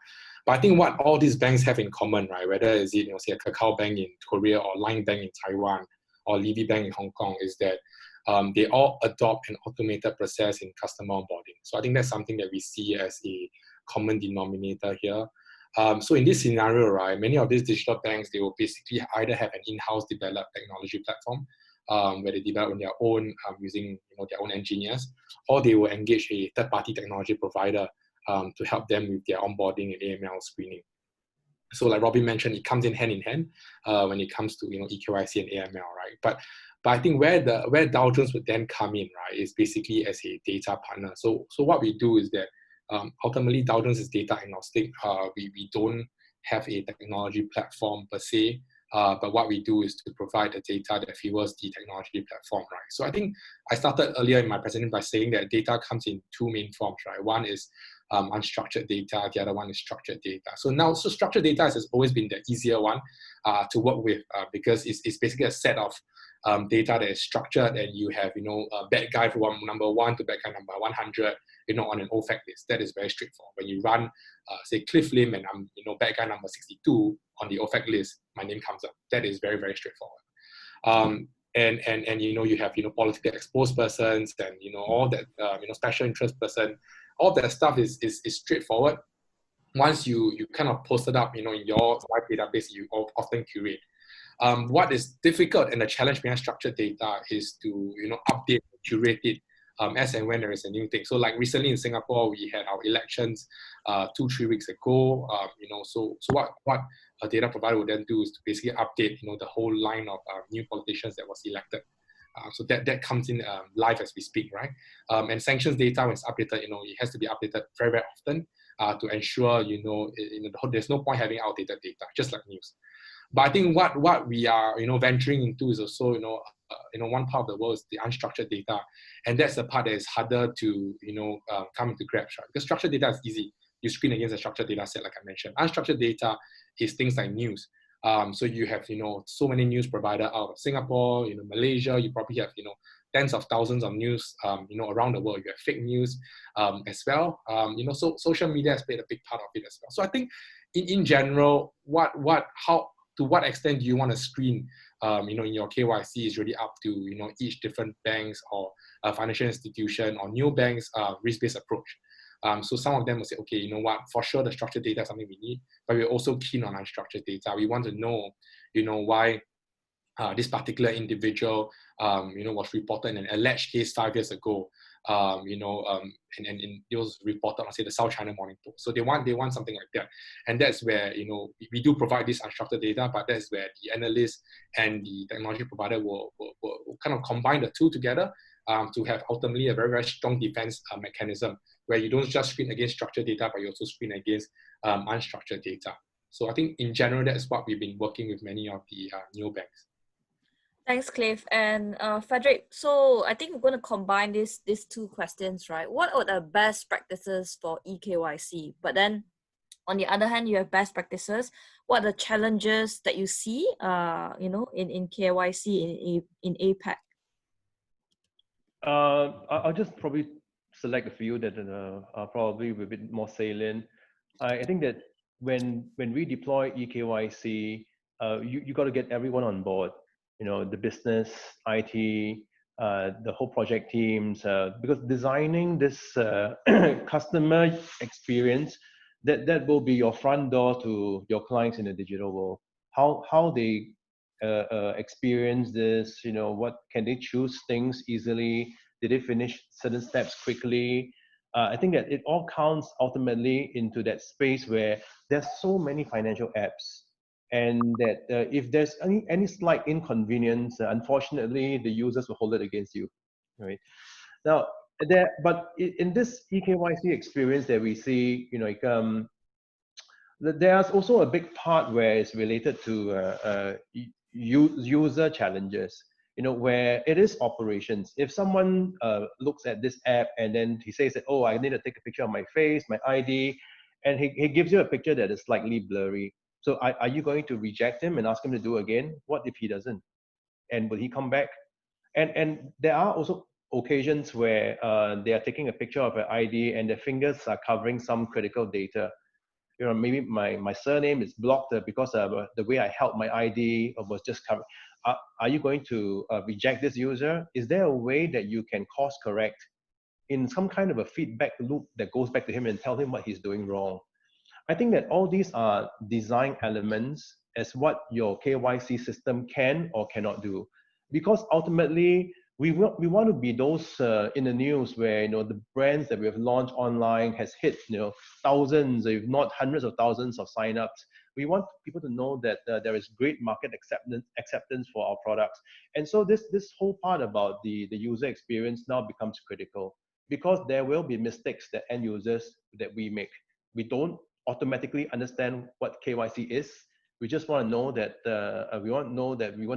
But I think what all these banks have in common, right, whether is it say a Kakao Bank in Korea or Line Bank in Taiwan or Levy Bank in Hong Kong, is that they all adopt an automated process in customer onboarding. So I think that's something that we see as a common denominator here. So in this scenario, right, many of these digital banks, they will basically either have an in-house developed technology platform where they develop on their own using their own engineers, or they will engage a third-party technology provider to help them with their onboarding and AML screening. So like Robin mentioned, it comes in hand when it comes to EKYC and AML, right? But I think where Dow Jones would then come in, right, is basically as a data partner. So what we do is that ultimately Dow Jones is data agnostic. We don't have a technology platform per se, but what we do is to provide the data that fuels the technology platform, right? So I think I started earlier in my presentation by saying that data comes in two main forms, right? One is unstructured data, the other one is structured data. So structured data has always been the easier one to work with because it's basically a set of data that is structured, and you have bad guy from number 1 to bad guy number 100 on an OFAC list. That is very straightforward. When you run say Cliff Lim and I'm bad guy number 62 on the OFAC list, my name comes up. That is very, very straightforward. And you have politically exposed persons and all that special interest person. All that stuff is straightforward. Once you kind of post it up in your live database, you often curate. What is difficult and the challenge behind structured data is to update, curate it as and when there is a new thing. So like recently in Singapore, we had our elections 2-3 weeks ago. So what a data provider would then do is to basically update the whole line of new politicians that was elected. So that comes in live as we speak, right? And sanctions data, when it's updated, it has to be updated very, very often to ensure there's no point having outdated data, just like news. But I think what we are venturing into is also one part of the world is the unstructured data, and that's the part that is harder to come into grasp, right? Because structured data is easy. You screen against a structured data set, like I mentioned. Unstructured data is things like news. So you have so many news providers out of Singapore, Malaysia. You probably have tens of thousands of news around the world. You have fake news as well. So social media has played a big part of it as well. So I think in general, to what extent do you want to screen in your KYC is really up to each different banks or financial institution or new banks risk-based approach. So some of them will say, okay, for sure the structured data is something we need, but we're also keen on unstructured data. We want to know, why this particular individual, was reported in an alleged case 5 years ago, and it was reported on, say, the South China Morning Post. So they want something like that, and that's where we do provide this unstructured data, but that's where the analyst and the technology provider will kind of combine the two together to have ultimately a very, very strong defense mechanism where you don't just screen against structured data, but you also screen against unstructured data. So I think in general, that's what we've been working with many of the neobanks. Thanks, Cliff. And Frederick, so I think we're going to combine these two questions, right? What are the best practices for EKYC? But then on the other hand, you have best practices. What are the challenges that you see, in KYC in APAC? I'll just probably select a few that are probably a bit more salient. I think that when we deploy EKYC, you got to get everyone on board. You know, the business, IT, the whole project teams, because designing this customer experience, that will be your front door to your clients in the digital world. How they experience this, you know, what can they choose things easily? Did they finish certain steps quickly? I think that it all counts ultimately into that space where there's so many financial apps, and that if there's any slight inconvenience, unfortunately, the users will hold it against you, right? Now, but in this EKYC experience that we see, you know, like, there's also a big part where it's related to user challenges, you know, where it is operations. If someone looks at this app and then he says that, oh, I need to take a picture of my face, my ID, and he gives you a picture that is slightly blurry. So are you going to reject him and ask him to do again? What if he doesn't? And will he come back? And there are also occasions where they are taking a picture of an ID and their fingers are covering some critical data. You know, maybe my surname is blocked because the way I held my ID was just covered. Are you going to reject this user? Is there a way that you can course correct in some kind of a feedback loop that goes back to him and tell him what he's doing wrong? I think that all these are design elements as what your KYC system can or cannot do, because ultimately we want to be those in the news where, you know, the brands that we have launched online has hit, you know, thousands, if not hundreds of thousands of signups. We want people to know that there is great market acceptance for our products, and so this whole part about the user experience now becomes critical, because there will be mistakes that end users that we make. We don't automatically understand what KYC is. We just want to know that we want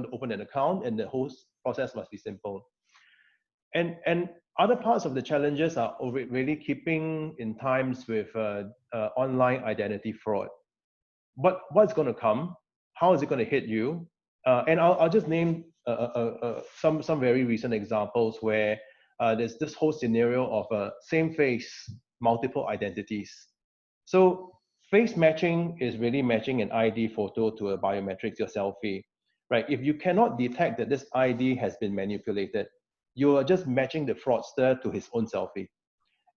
to open an account, and the whole process must be simple. And other parts of the challenges are really keeping in times with online identity fraud. What's going to come? How is it going to hit you? And I'll just name some very recent examples where there's this whole scenario of same face, multiple identities. So face matching is really matching an ID photo to a biometrics, your selfie, right? If you cannot detect that this ID has been manipulated, you are just matching the fraudster to his own selfie.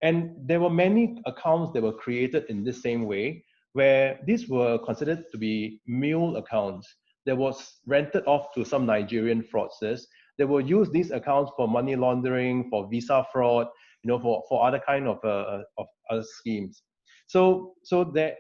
And there were many accounts that were created in the same way, where these were considered to be mule accounts that was rented off to some Nigerian fraudsters. They will use these accounts for money laundering, for visa fraud, you know, for other kind of other schemes. So that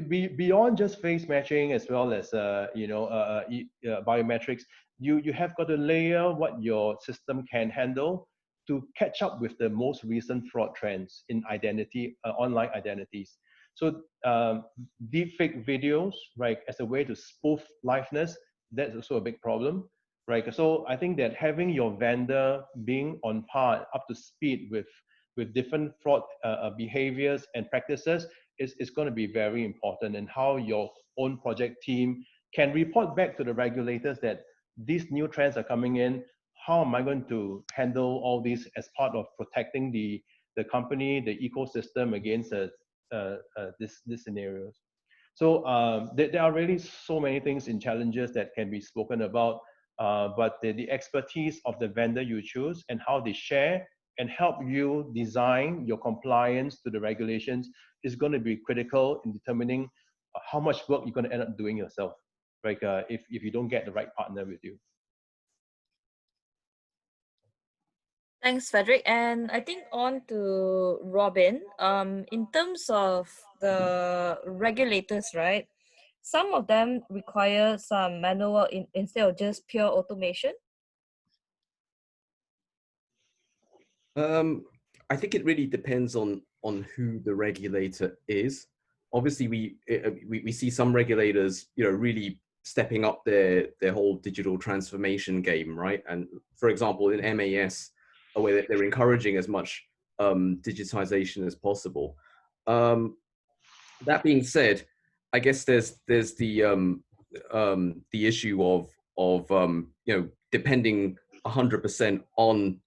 beyond just face matching, as well as biometrics, you have got to layer what your system can handle to catch up with the most recent fraud trends in identity, online identities. So deepfake videos, right, as a way to spoof liveness, that's also a big problem, right? So I think that having your vendor being on par, up to speed with different fraud behaviors and practices is going to be very important, and how your own project team can report back to the regulators that these new trends are coming in. How am I going to handle all these as part of protecting the company, the ecosystem against these scenarios? So there are really so many things and challenges that can be spoken about, but the expertise of the vendor you choose and how they share and help you design your compliance to the regulations is going to be critical in determining how much work you're going to end up doing yourself, right? If you don't get the right partner with you. Thanks, Frederick. And I think on to Robin. In terms of the regulators, right? Some of them require some manual instead of just pure automation. I think it really depends on who the regulator is. Obviously, we see some regulators, you know, really stepping up their whole digital transformation game, right? And for example, in MAS, where they're encouraging as much digitization as possible. That being said, I guess there's the issue of you know, depending 100% on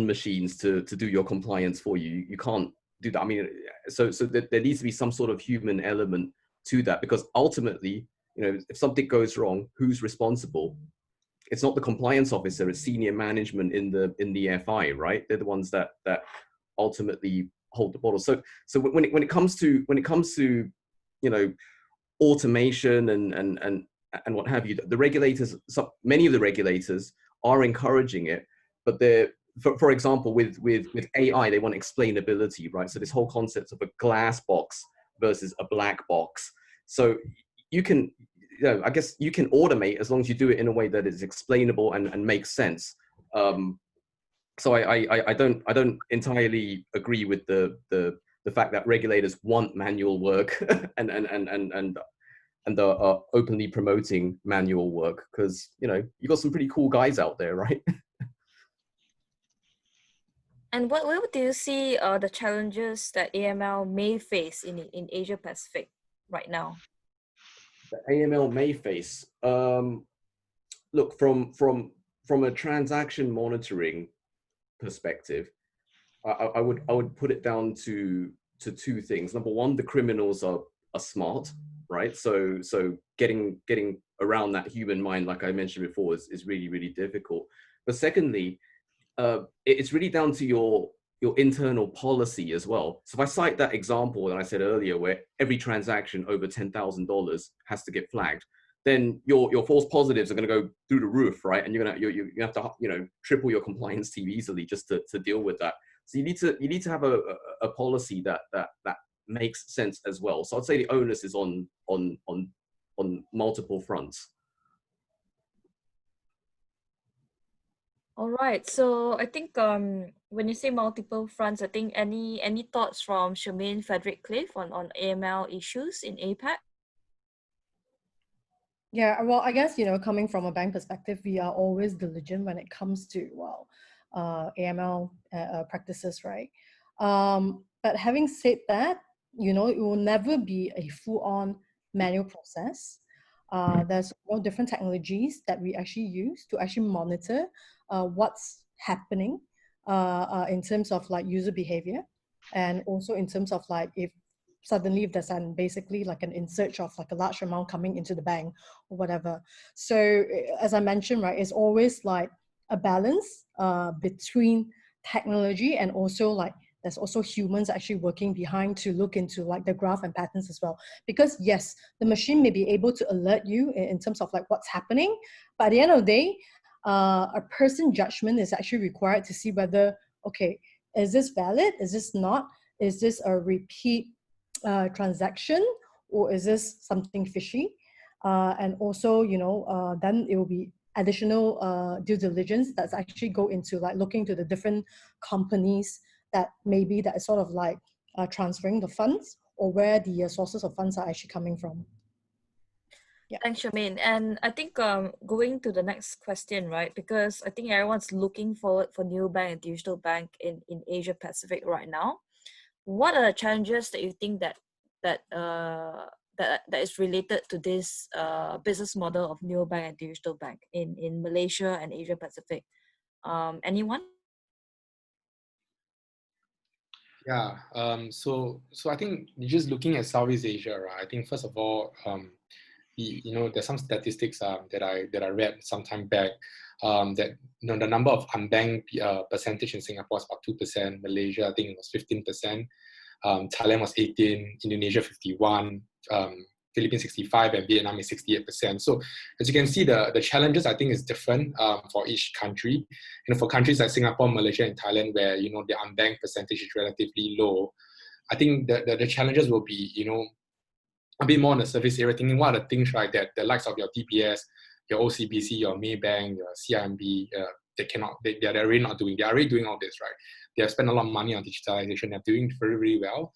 machines to do your compliance for you. You can't do that. I mean, so there needs to be some sort of human element to that, because ultimately, you know, if something goes wrong, who's responsible? It's not the compliance officer, it's senior management in the FI, right? They're the ones that ultimately hold the bottle. So when it comes to you know, automation and what have you, the regulators, many of the regulators are encouraging it, but they're, for example, with AI, they want explainability, right? So this whole concept of a glass box versus a black box. So you can, you know, I guess you can automate as long as you do it in a way that is explainable and makes sense. So I don't entirely agree with the fact that regulators want manual work and are openly promoting manual work, because, you know, you got some pretty cool guys out there, right? And what do you see the challenges that AML may face in Asia Pacific right now? The AML may face. Look, from a transaction monitoring perspective, I would put it down to two things. Number one, the criminals are smart, right? So getting around that human mind, like I mentioned before, is really, really difficult. But secondly, it's really down to your internal policy as well. So if I cite that example that I said earlier, where every transaction over $10,000 has to get flagged, then your false positives are going to go through the roof, right? And you have to, you know, triple your compliance team easily just to deal with that. So you need to have a policy that makes sense as well. So I'd say the onus is on multiple fronts. All right. So I think when you say multiple fronts, I think any thoughts from Charmaine, Frederick, Cliff on AML issues in APAC? Yeah, well, I guess, you know, coming from a bank perspective, we are always diligent when it comes to, well, AML practices, right? But having said that, you know, it will never be a full-on manual process. There's all different technologies that we actually use to actually monitor what's happening in terms of like user behavior, and also in terms of like if there's basically like an in-search of like a large amount coming into the bank or whatever. So as I mentioned, right, it's always like a balance between technology and also like there's also humans actually working behind to look into like the graph and patterns as well. Because yes, the machine may be able to alert you in terms of like what's happening, but at the end of the day, a person judgment is actually required to see whether, okay, is this valid? Is this not? Is this a repeat transaction, or is this something fishy? And also, you know, then it will be additional due diligence that's actually go into like looking to the different companies that maybe that is sort of like transferring the funds, or where the sources of funds are actually coming from. Yeah. Thanks, Charmaine. And I think going to the next question, right? Because I think everyone's looking forward for neobank and digital bank in Asia Pacific right now. What are the challenges that you think that is related to this business model of neobank and digital bank in Malaysia and Asia Pacific? Anyone? Yeah. So I think just looking at Southeast Asia, right? I think first of all, you know, there's some statistics that I read some time back, that, you know, the number of unbanked percentage in Singapore is about 2%. Malaysia, I think it was 15%. Thailand was 18%, Indonesia 51%, Philippines 65%, and Vietnam is 68%. So as you can see, the challenges I think is different for each country. You know, for countries like Singapore, Malaysia, and Thailand, where, you know, the unbanked percentage is relatively low, I think the challenges will be, you know, a bit more on the surface area, thinking what are the things, right, that the likes of your DBS, your OCBC, your Maybank, your CIMB, they're really not doing. They are already doing all this, right? They have spent a lot of money on digitalization. They're doing very, very well.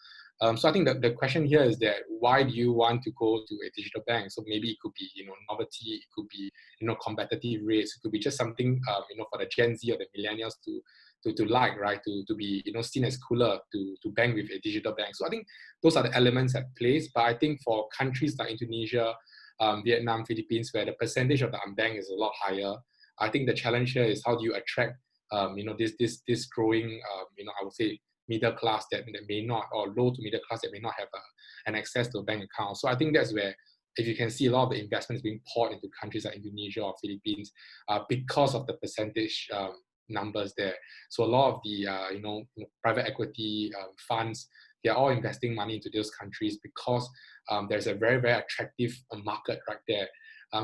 So I think the question here is that why do you want to go to a digital bank? So maybe it could be, you know, novelty, it could be, you know, competitive rates, it could be just something, you know, for the Gen Z or the millennials to like, right, to be, you know, seen as cooler to bank with a digital bank. So I think those are the elements at play. But I think for countries like Indonesia, Vietnam, Philippines, where the percentage of the unbanked is a lot higher, I think the challenge here is how do you attract, you know, this growing, you know, I would say middle class that may not, or low to middle class that may not have an access to a bank account. So I think that's where, if you can see a lot of the investments being poured into countries like Indonesia or Philippines, because of the percentage numbers there. So a lot of the private equity funds, they're all investing money into those countries because there's a very, very attractive market right there.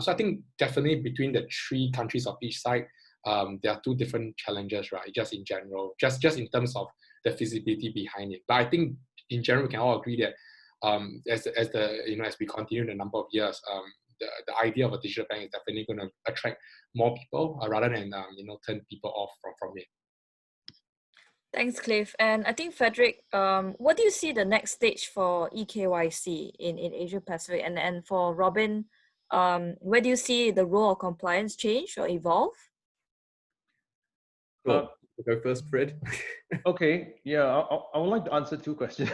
So I think definitely between the three countries of each side, there are two different challenges, right? Just in general, just in terms of the feasibility behind it. But I think in general, we can all agree that as we continue the number of years, the idea of a digital bank is definitely going to attract more people rather than turn people off from it. Thanks, Cliff. And I think, Frederick, what do you see the next stage for EKYC in Asia Pacific? And for Robin, where do you see the role of compliance change or evolve? Cool. Go first, Fred. Okay, yeah, I would like to answer two questions.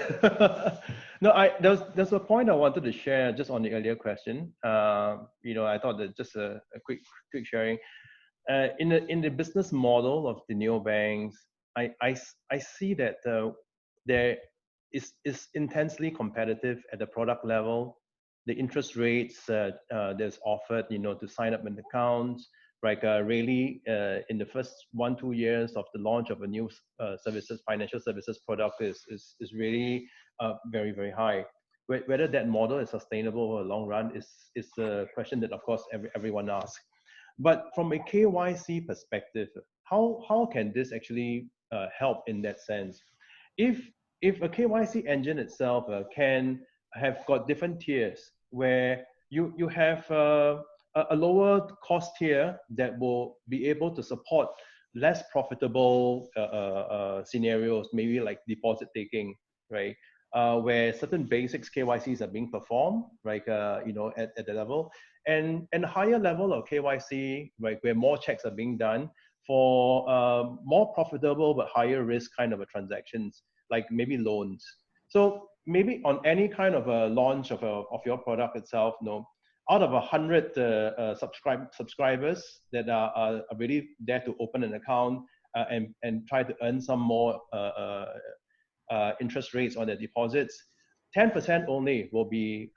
No, there's a point I wanted to share just on the earlier question. I thought that just a quick sharing. In the business model of the neobanks, I see that there is intensely competitive at the product level. The interest rates that's offered, to sign up an account, like really in the first 1-2 years of the launch of a new financial services product is really very, very high. Whether that model is sustainable over the long run is a question that, of course, everyone asks. But from a KYC perspective, how can this actually help in that sense? If a KYC engine itself can have got different tiers where you have a lower cost tier that will be able to support less profitable scenarios, maybe like deposit taking, right? Where certain basics KYCs are being performed, right? At the level, and higher level of KYC, right, where more checks are being done for more profitable but higher risk kind of transactions, like maybe loans. So maybe on any kind of a launch of your product itself, out of 100 subscribers that are really there to open an account and try to earn some more interest rates on their deposits, 10% only will be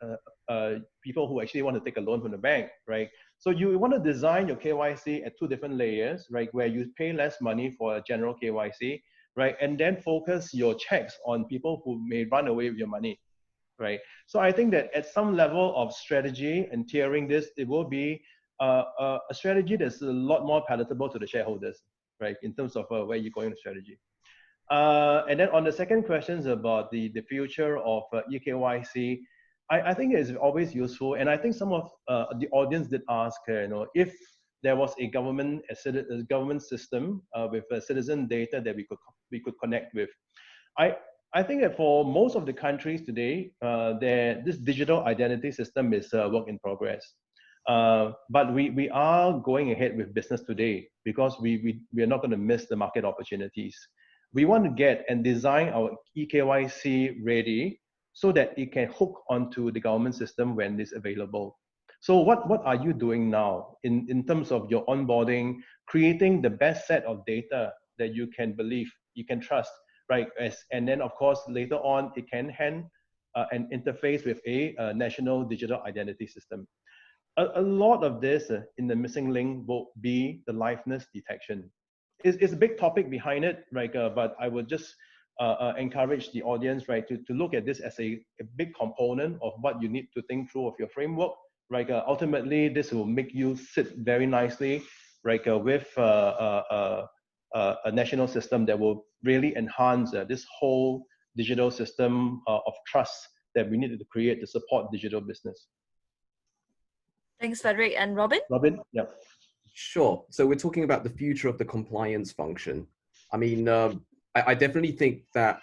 people who actually want to take a loan from the bank, right? So you want to design your KYC at two different layers, right? Where you pay less money for a general KYC, right? And then focus your checks on people who may run away with your money, right? So I think that at some level of strategy and tiering this, it will be a strategy that's a lot more palatable to the shareholders, right? In terms of where you're going with strategy. And then on the second questions about the future of EKYC, I think it's always useful. And I think some of the audience did ask, if there was a government system with citizen data that we could connect with. I think that for most of the countries today, this digital identity system is a work in progress. But we are going ahead with business today because we are not going to miss the market opportunities. We want to get and design our EKYC ready so that it can hook onto the government system when it's available. So what are you doing now in terms of your onboarding, creating the best set of data that you can believe, you can trust, right? And then of course, later on, it can hand an interface with a national digital identity system. A lot of this in the missing link will be the liveness detection. It's a big topic behind it, right? But I would just encourage the audience, right, to look at this as a big component of what you need to think through of your framework, right? Ultimately, this will make you sit very nicely, right, with a national system that will really enhance this whole digital system of trust that we needed to create to support digital business. Thanks, Frederick. And Robin? Robin, yeah. Sure. So we're talking about the future of the compliance function. I mean, I definitely think that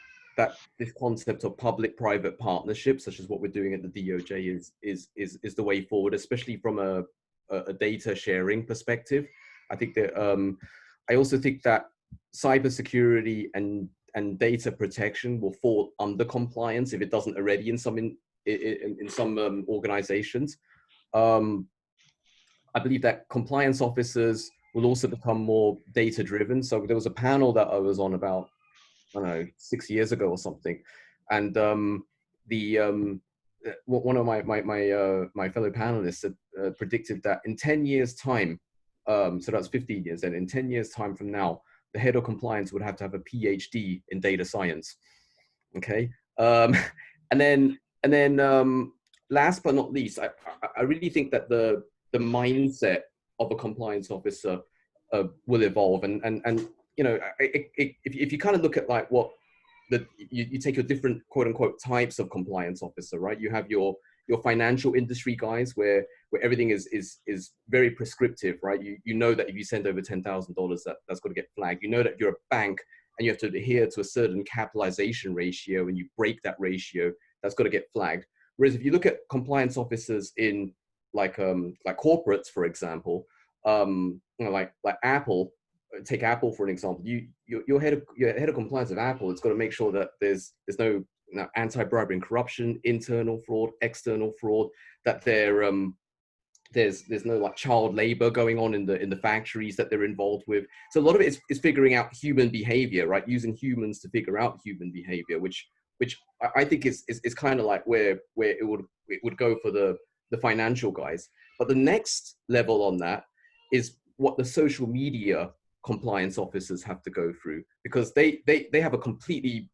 this concept of public-private partnerships, such as what we're doing at the DOJ, is the way forward, especially from a data sharing perspective. I think that I also think that cybersecurity and data protection will fall under compliance if it doesn't already in some organizations. I believe that compliance officers will also become more data driven. So there was a panel that I was on about I don't know, 6 years ago or something. And one of my fellow panelists predicted that in 10 years time, so that's 15 years, and in 10 years time from now, the head of compliance would have to have a PhD in data science. Okay. And then last but not least, I really think that the mindset of a compliance officer will evolve. And you know, if you kind of look at like what you take your different quote unquote types of compliance officer, right? You have your financial industry guys where everything is very prescriptive, right? You know that if you send over $10,000, that's got to get flagged. You know that you're a bank and you have to adhere to a certain capitalization ratio, and you break that ratio, that's got to get flagged. Whereas if you look at compliance officers in like corporates, for example, you know, like Apple. Take Apple for an example. Your head of compliance of Apple, it's got to make sure that there's no anti-bribery and corruption, internal fraud, external fraud, that there's no like child labor going on in the factories that they're involved with. So a lot of it is figuring out human behavior, right? Using humans to figure out human behavior, which I think is kind of like where it would go for the financial guys. But the next level on that is what the social media compliance officers have to go through, because they have a completely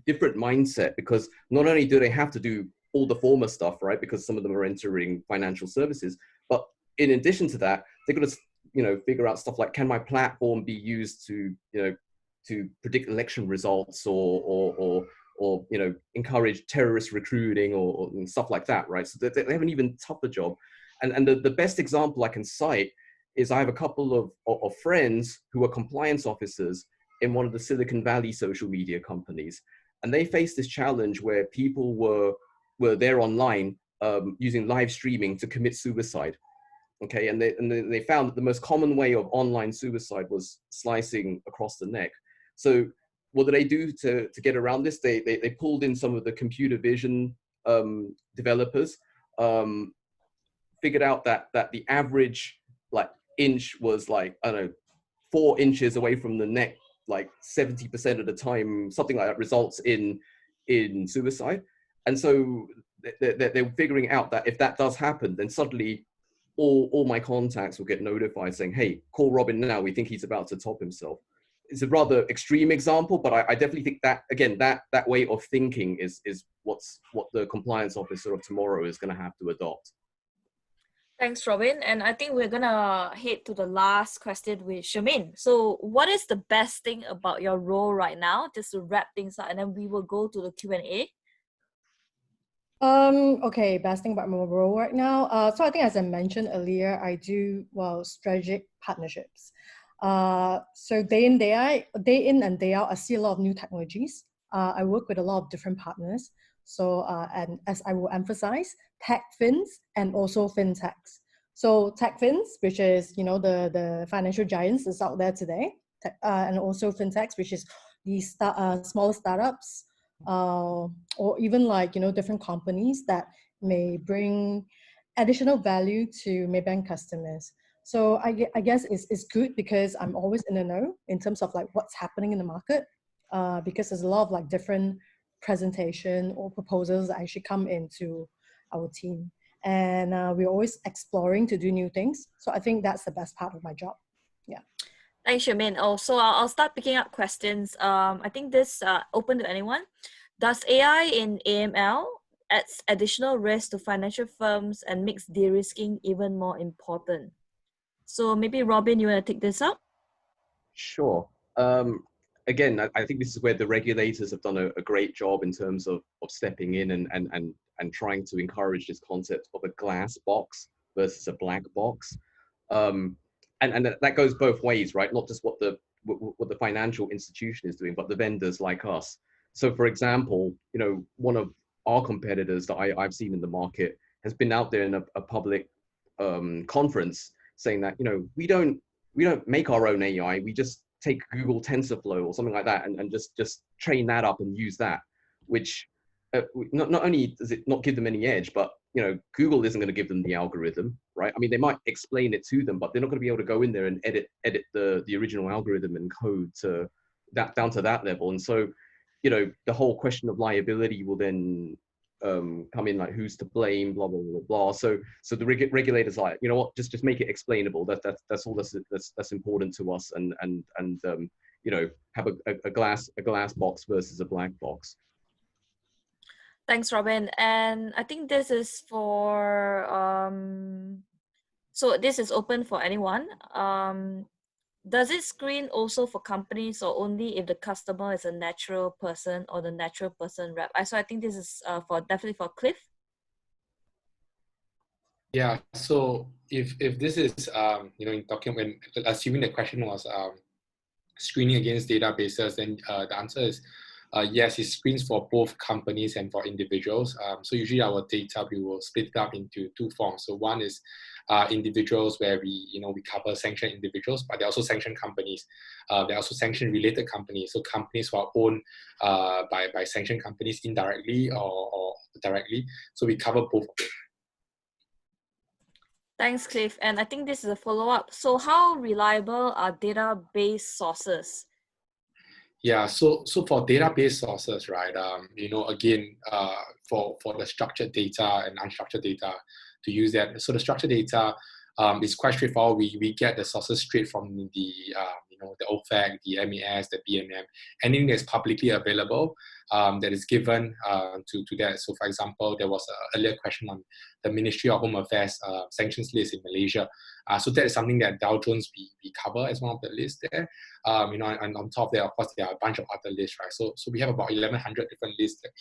different mindset, because not only do they have to do all the former stuff, right, because some of them are entering financial services, but in addition to that, they're going to, you know, figure out stuff like, can my platform be used to, you know, to predict election results, or you know, encourage terrorist recruiting, or stuff like that, right? So they have an even tougher job. And the best example I can cite is I have a couple of friends who are compliance officers in one of the Silicon Valley social media companies. And they faced this challenge where people were there online using live streaming to commit suicide. Okay, and they found that the most common way of online suicide was slicing across the neck. So what did they do to get around this? They pulled in some of the computer vision developers, figured out that the average like inch was like, I don't know, 4 inches away from the neck, like 70% of the time, something like that results in suicide. And so they're figuring out that if that does happen, then suddenly all my contacts will get notified saying, hey, call Robin now, we think he's about to top himself. It's a rather extreme example, but I definitely think that, again, that way of thinking is what the compliance officer of tomorrow is going to have to adopt. Thanks, Robin. And I think we're gonna head to the last question with Charmaine. So what is the best thing about your role right now, just to wrap things up, and then we will go to the Q&A. Okay, best thing about my role right now. So I think, as I mentioned earlier, I do, well, strategic partnerships. So day in and day out, I see a lot of new technologies. I work with a lot of different partners. So, and as I will emphasize, tech fins and also fintechs. So tech fins, which is, you know, the financial giants that's out there today, and also fintechs, which is these smaller startups, or even like, you know, different companies that may bring additional value to Maybank customers. So I guess it's good because I'm always in the know in terms of like what's happening in the market, because there's a lot of like different presentation or proposals that actually come into our team. And we're always exploring to do new things. So I think that's the best part of my job. Yeah. Thanks, Charmaine. Also, I'll start picking up questions. I think this open to anyone. Does AI in AML adds additional risk to financial firms and makes de-risking even more important? So maybe Robin, you want to take this up? Sure. Again, I think this is where the regulators have done a great job in terms of stepping in and trying to encourage this concept of a glass box versus a black box. And that goes both ways, right? Not just what the financial institution is doing, but the vendors like us. So for example, you know, one of our competitors that I've seen in the market has been out there in a public conference saying that, you know, we don't make our own AI. We just take Google TensorFlow or something like that and just train that up and use that, which not only does it not give them any edge, but, you know, Google isn't going to give them the algorithm, right? I mean, they might explain it to them, but they're not going to be able to go in there and edit the original algorithm and code to down to that level. And so, you know, the whole question of liability will then come in, like who's to blame, blah blah blah blah. So the regulators like, you know what, just make it explainable. That's all that's important to us. And you know, have a glass box versus a black box. Thanks, Robin. And I think this is for so this is open for anyone. Does it screen also for companies, or only if the customer is a natural person or the natural person rep? So I think this is definitely for Cliff. Yeah. So if this is you know, in talking when assuming the question was screening against databases, then the answer is yes, it screens for both companies and for individuals. So usually our data, we will split it up into two forms. So one is individuals, where we cover sanctioned individuals, but there are also sanctioned companies. There are also sanctioned related companies. So companies who are owned by sanctioned companies indirectly or directly. So we cover both of them. Thanks, Cliff. And I think this is a follow-up. So how reliable are database sources? Yeah, so for database sources, right, you know, again, for the structured data and unstructured data, to use that. So the structured data is quite straightforward. We get the sources straight from the you know, the OFAC, the MAS, the BNM, anything that's publicly available that is given to that. So for example, there was an earlier question on the Ministry of Home Affairs sanctions list in Malaysia. So that is something that Dow Jones we cover as one of the lists there. You know, and on top of that, of course, there are a bunch of other lists, right? So we have about 1,100 different lists that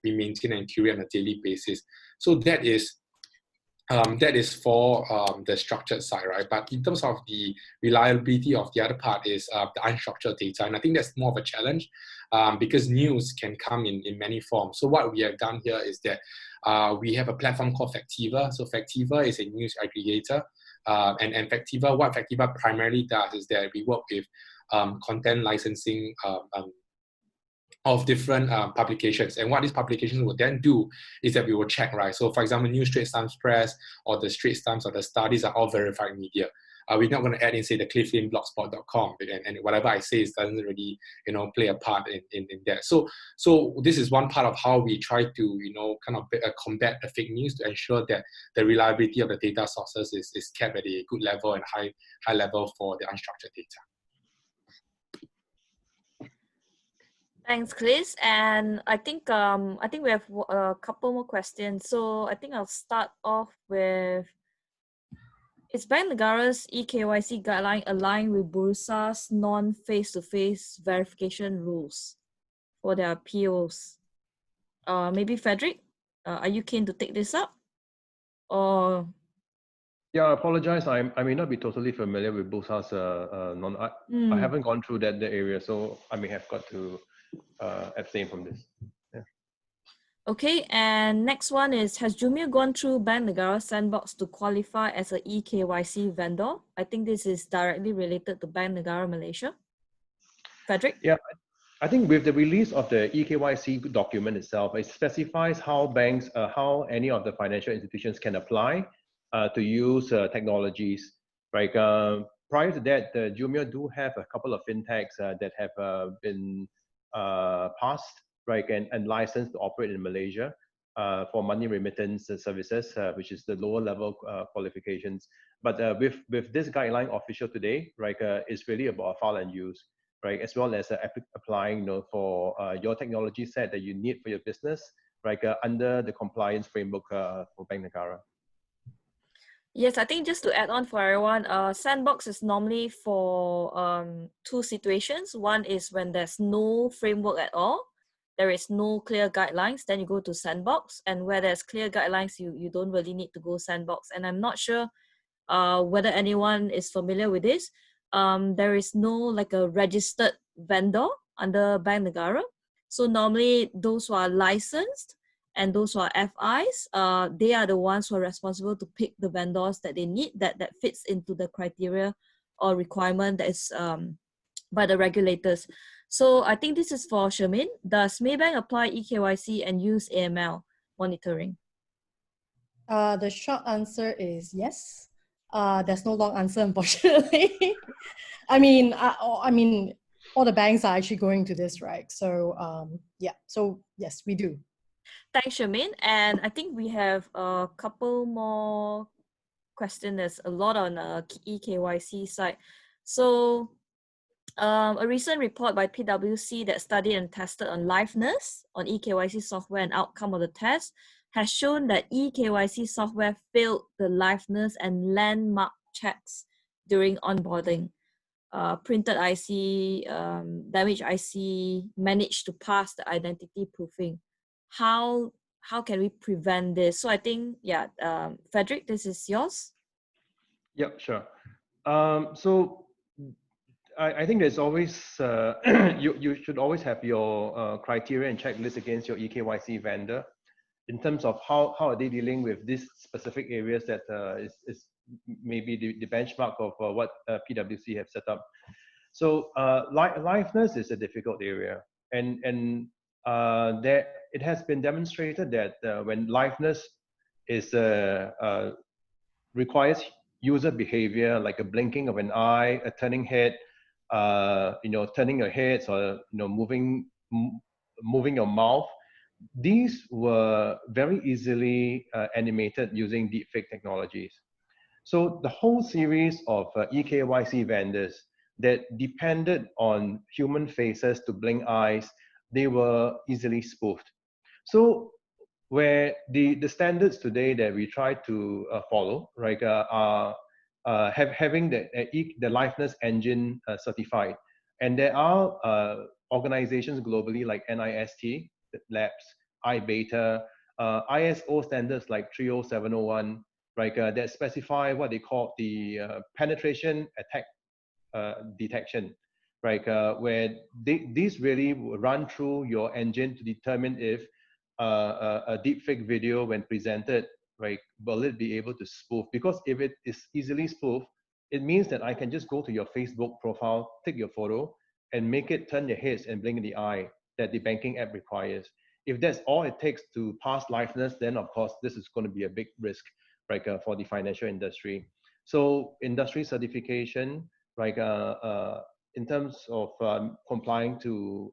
we maintain and curate on a daily basis. So that is for the structured side, right? But in terms of the reliability of the other part is the unstructured data. And I think that's more of a challenge because news can come in many forms. So what we have done here is that we have a platform called Factiva. So Factiva is a news aggregator. And Factiva, what Factiva primarily does is that we work with content licensing of different publications. And what these publications will then do is that we will check, right? So for example, New Straits Times Press or the Straits Times or the Studies are all verified media. We're not going to add in, say, the clifflinblogspot.com, and whatever I say doesn't really, you know, play a part in that. So this is one part of how we try to, you know, kind of combat the fake news to ensure that the reliability of the data sources is kept at a good level and high level for the unstructured data. Thanks, Chris. And I think we have a couple more questions. So I think I'll start off with, is Bank Negara's EKYC guideline aligned with Bursa's non-face-to-face verification rules for their POs? Maybe Frederick, are you keen to take this up? Or yeah, I apologize. I may not be totally familiar with Bursa's I haven't gone through that area, so I may have got to abstain from this. Yeah. Okay, and next one is, has Jumio gone through Bank Negara Sandbox to qualify as a EKYC vendor? I think this is directly related to Bank Negara Malaysia. Frederick? Yeah, I think with the release of the EKYC document itself, it specifies how banks, how any of the financial institutions can apply to use technologies. Right? Prior to that, Jumio do have a couple of fintechs that have been passed, right, and licensed to operate in Malaysia for money remittance services, which is the lower level qualifications. But with this guideline official today, right, it's really about file and use, right, as well as applying, you know, for your technology set that you need for your business, right, under the compliance framework for Bank Negara. Yes, I think just to add on for everyone, Sandbox is normally for two situations. One is when there's no framework at all, there is no clear guidelines, then you go to Sandbox. And where there's clear guidelines, you don't really need to go Sandbox. And I'm not sure whether anyone is familiar with this. There is no like a registered vendor under Bank Negara. So normally those who are licensed and those who are FIs, they are the ones who are responsible to pick the vendors that they need that fits into the criteria or requirement that is by the regulators. So I think this is for Shermin. Does Maybank apply EKYC and use AML monitoring? The short answer is yes. There's no long answer, unfortunately. I mean, all the banks are actually going to this, right? So yeah, so yes, we do. Thanks, Charmaine. And I think we have a couple more questions. There's a lot on EKYC side. So a recent report by PwC that studied and tested on liveness on EKYC software and outcome of the test has shown that EKYC software failed the liveness and landmark checks during onboarding. Printed IC, damaged IC managed to pass the identity proofing. How can we prevent this? So I think, yeah, Frederick, this is yours. Yep, sure. So I think there's always, you should always have your criteria and checklist against your EKYC vendor in terms of how are they dealing with these specific areas that is maybe the benchmark of what PwC have set up. So liveness is a difficult area, and there it has been demonstrated that when liveness is requires user behavior like a blinking of an eye, a turning head, turning your head, or moving your mouth. These were very easily animated using deepfake technologies. So the whole series of EKYC vendors that depended on human faces to blink eyes, they were easily spoofed. So where the standards today that we try to follow, right, are having the liveness engine certified. And there are organizations globally like NIST, Labs, iBeta, ISO standards like 30701, right, that specify what they call the penetration attack detection, right, where these really run through your engine to determine if a deepfake video, when presented, right, will it be able to spoof? Because if it is easily spoofed, it means that I can just go to your Facebook profile, take your photo, and make it turn your heads and blink in the eye that the banking app requires. If that's all it takes to pass liveness, then of course this is going to be a big risk, right, for the financial industry. So industry certification, right, in terms of complying to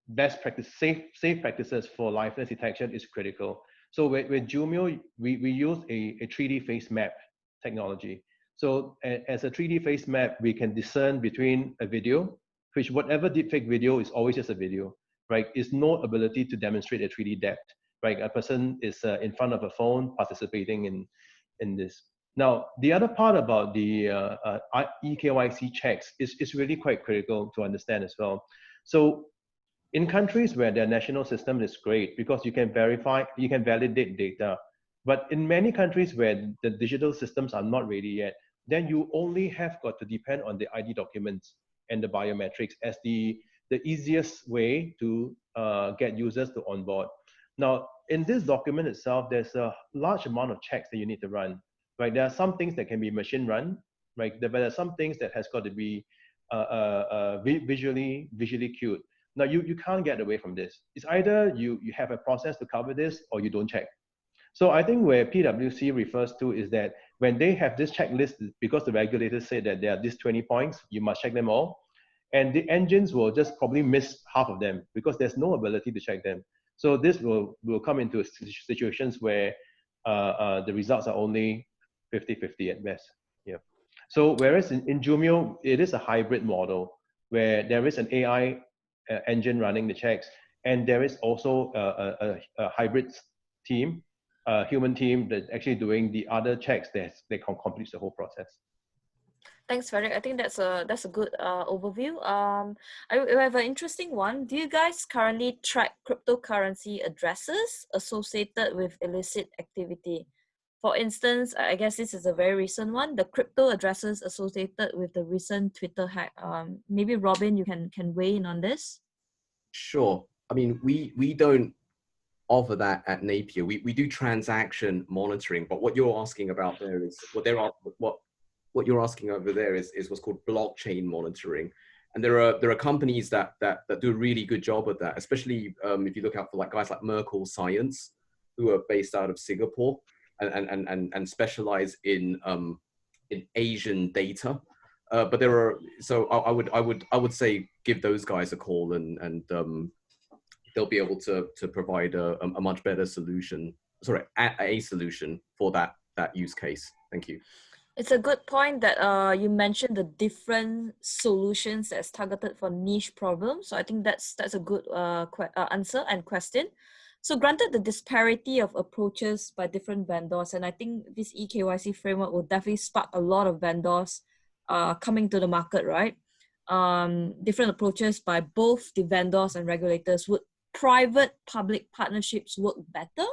best practice, safe practices for liveness detection is critical. So with Jumio, we use a 3D face map technology. So as a 3D face map, we can discern between a video, which whatever deepfake video is always just a video, right? It's no ability to demonstrate a 3D depth, right? A person is in front of a phone participating in this. Now, the other part about the EKYC checks is really quite critical to understand as well. So in countries where their national system is great because you can verify, you can validate data. But in many countries where the digital systems are not ready yet, then you only have got to depend on the ID documents and the biometrics as the easiest way to get users to onboard. Now, in this document itself, there's a large amount of checks that you need to run, right? There are some things that can be machine run, right? But there are some things that has got to be visually cued. Now, you can't get away from this. It's either you have a process to cover this or you don't check. So I think where PwC refers to is that when they have this checklist, because the regulators say that there are these 20 points, you must check them all. And the engines will just probably miss half of them because there's no ability to check them. So this will come into situations where the results are only 50-50 at best. Yeah. So whereas in Jumio, it is a hybrid model where there is an AI engine running the checks, and there is also a hybrid team, a human team that's actually doing the other checks that completes the whole process. Thanks, Frederick. I think that's a good overview. I have an interesting one. Do you guys currently track cryptocurrency addresses associated with illicit activity? For instance, I guess this is a very recent one, the crypto addresses associated with the recent Twitter hack. Maybe Robin, you can weigh in on this. Sure. I mean, we don't offer that at Napier. We do transaction monitoring, but what you're asking about there is what you're asking over there is what's called blockchain monitoring. And there are companies that do a really good job at that, especially if you look out for like guys like Merkle Science, who are based out of Singapore and specialize in Asian data. But there are, so I would say give those guys a call, and they'll be able to provide a much better solution. Sorry, a solution for that use case. Thank you. It's a good point that you mentioned the different solutions that's targeted for niche problems. So I think that's a good answer and question. So granted the disparity of approaches by different vendors, and I think this EKYC framework will definitely spark a lot of vendors coming to the market, right? Different approaches by both the vendors and regulators. Would private-public partnerships work better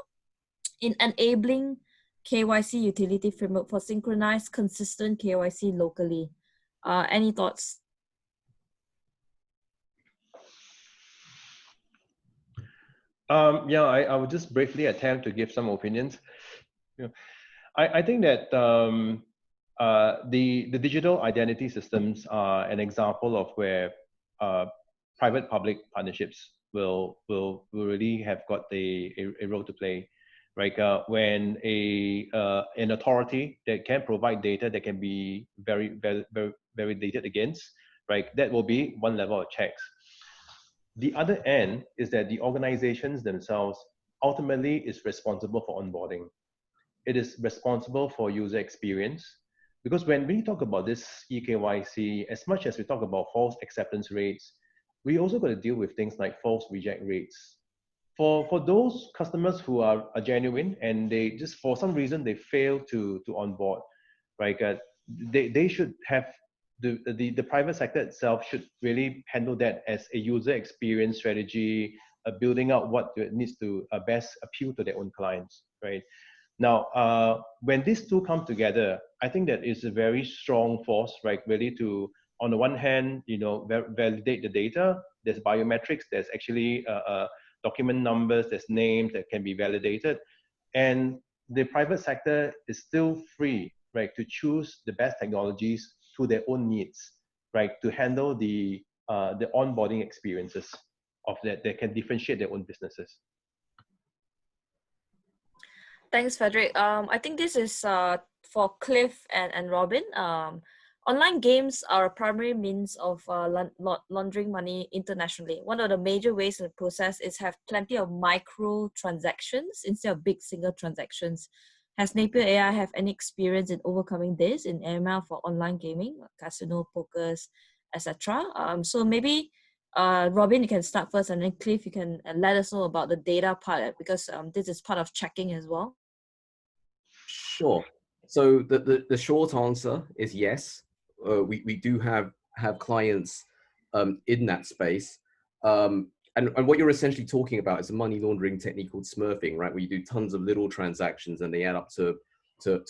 in enabling KYC utility framework for synchronized, consistent KYC locally? Any thoughts? Yeah, I would just briefly attempt to give some opinions. Yeah. I think that the digital identity systems are an example of where private-public partnerships will really have got a role to play. Right, when an authority that can provide data that can be very validated against, right, that will be one level of checks. The other end is that the organizations themselves ultimately is responsible for onboarding. It is responsible for user experience, because when we talk about this EKYC, as much as we talk about false acceptance rates, we also got to deal with things like false reject rates. For those customers who are genuine and they just for some reason they fail to onboard, right? They should have the private sector itself should really handle that as a user experience strategy, building out what needs to best appeal to their own clients, right? Now, when these two come together, I think that is a very strong force, right? Really to, on the one hand, validate the data. There's biometrics. There's actually document numbers, there's names that can be validated. And the private sector is still free, right, to choose the best technologies to their own needs, right, to handle the onboarding experiences of that can differentiate their own businesses. Thanks, Frederick. I think this is for Cliff and Robin. Online games are a primary means of laundering money internationally. One of the major ways in the process is have plenty of micro transactions instead of big single transactions. Has Napier AI have any experience in overcoming this in AML for online gaming, casino, pokers, etc.? So maybe Robin, you can start first, and then Cliff, you can let us know about the data part, because this is part of checking as well. Sure. So the short answer is yes. We do have clients in that space. And what you're essentially talking about is a money laundering technique called smurfing, right? Where you do tons of little transactions and they add up to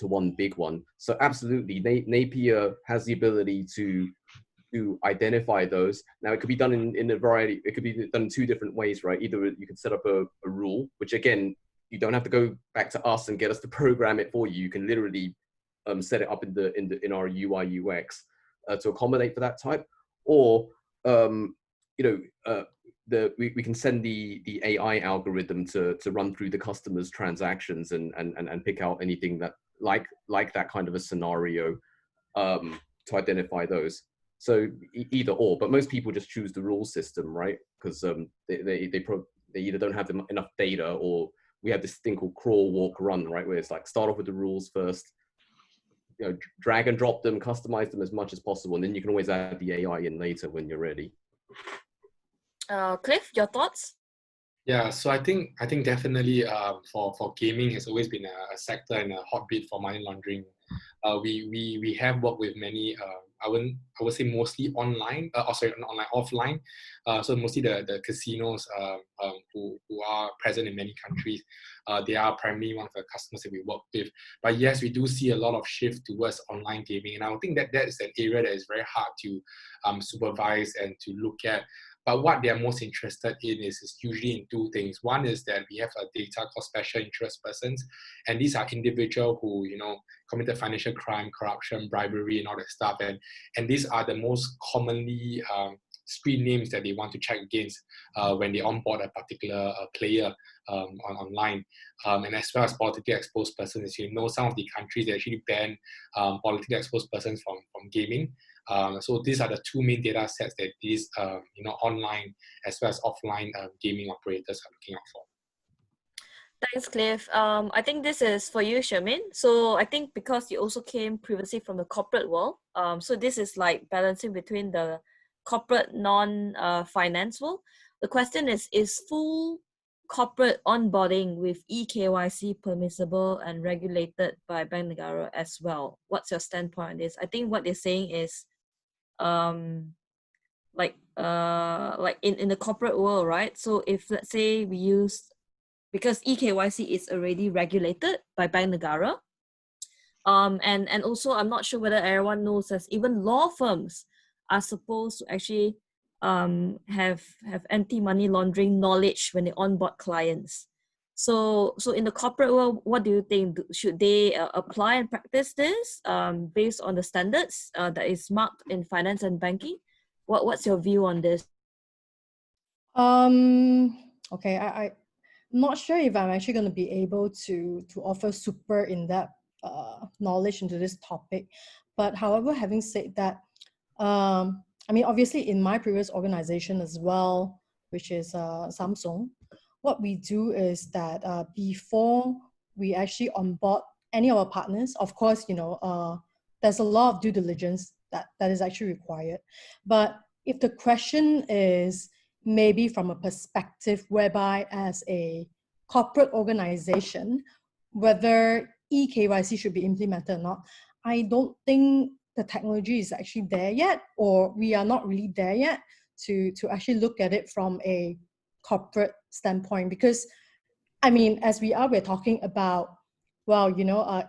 one big one. So absolutely, Napier has the ability to identify those. Now it could be done in a variety, it could be done in two different ways, right? Either you could set up a rule, which again, you don't have to go back to us and get us to program it for you. You can literally set it up in our UI UX to accommodate for that type, or we can send the AI algorithm to run through the customer's transactions and pick out anything that like that kind of a scenario to identify those. So either or, but most people just choose the rule system, right? Because they either don't have enough data, or we have this thing called crawl, walk, run, right? Where it's like start off with the rules first, drag and drop them, customize them as much as possible, and then you can always add the AI in later when you're ready. Cliff, your thoughts? Yeah, so I think definitely for gaming has always been a sector and a hotbed for money laundering. We have worked with many. I would say mostly online. Not online, offline. So mostly the casinos who are present in many countries. They are primarily one of the customers that we work with. But yes, we do see a lot of shift towards online gaming, and I think that is an area that is very hard to supervise and to look at. But what they are most interested in is usually in two things. One is that we have a data called special interest persons, and these are individuals who committed financial crime, corruption, bribery, and all that stuff. And these are the most commonly screen names that they want to check against when they onboard a particular player online. And as well as politically exposed persons, as you know, some of the countries that actually ban politically exposed persons from gaming. So these are the two main data sets that these online as well as offline gaming operators are looking out for. Thanks, Cliff. I think this is for you, Shermin. So I think because you also came previously from the corporate world, so this is like balancing between the corporate non-finance world. The question is full corporate onboarding with EKYC permissible and regulated by Bank Negara as well? What's your standpoint on this? I think what they're saying is, like in the corporate world, right? So if let's say we use, because EKYC is already regulated by Bank Negara, and also I'm not sure whether everyone knows that even law firms are supposed to actually have anti-money laundering knowledge when they onboard clients. So in the corporate world, what do you think? Should they apply and practice this based on the standards that is marked in finance and banking? What's your view on this? Okay, I'm not sure if I'm actually going to be able to offer super in-depth knowledge into this topic. But however, having said that, I mean, obviously in my previous organization as well, which is Samsung, what we do is that before we actually onboard any of our partners, of course, there's a lot of due diligence that is actually required. But if the question is maybe from a perspective whereby as a corporate organization, whether EKYC should be implemented or not, I don't think the technology is actually there yet, or we are not really there yet to actually look at it from a corporate standpoint. Because, I mean, as we're talking about, well,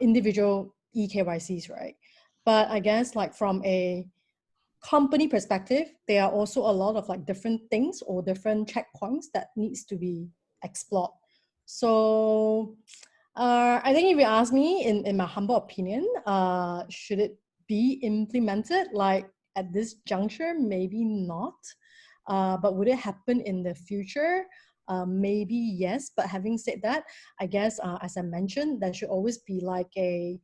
individual EKYCs, right? But I guess like from a company perspective, there are also a lot of like different things or different checkpoints that needs to be explored. So I think if you ask me, in my humble opinion, should it be implemented like at this juncture? Maybe not. But would it happen in the future? Maybe yes. But having said that, I guess as I mentioned, there should always be like a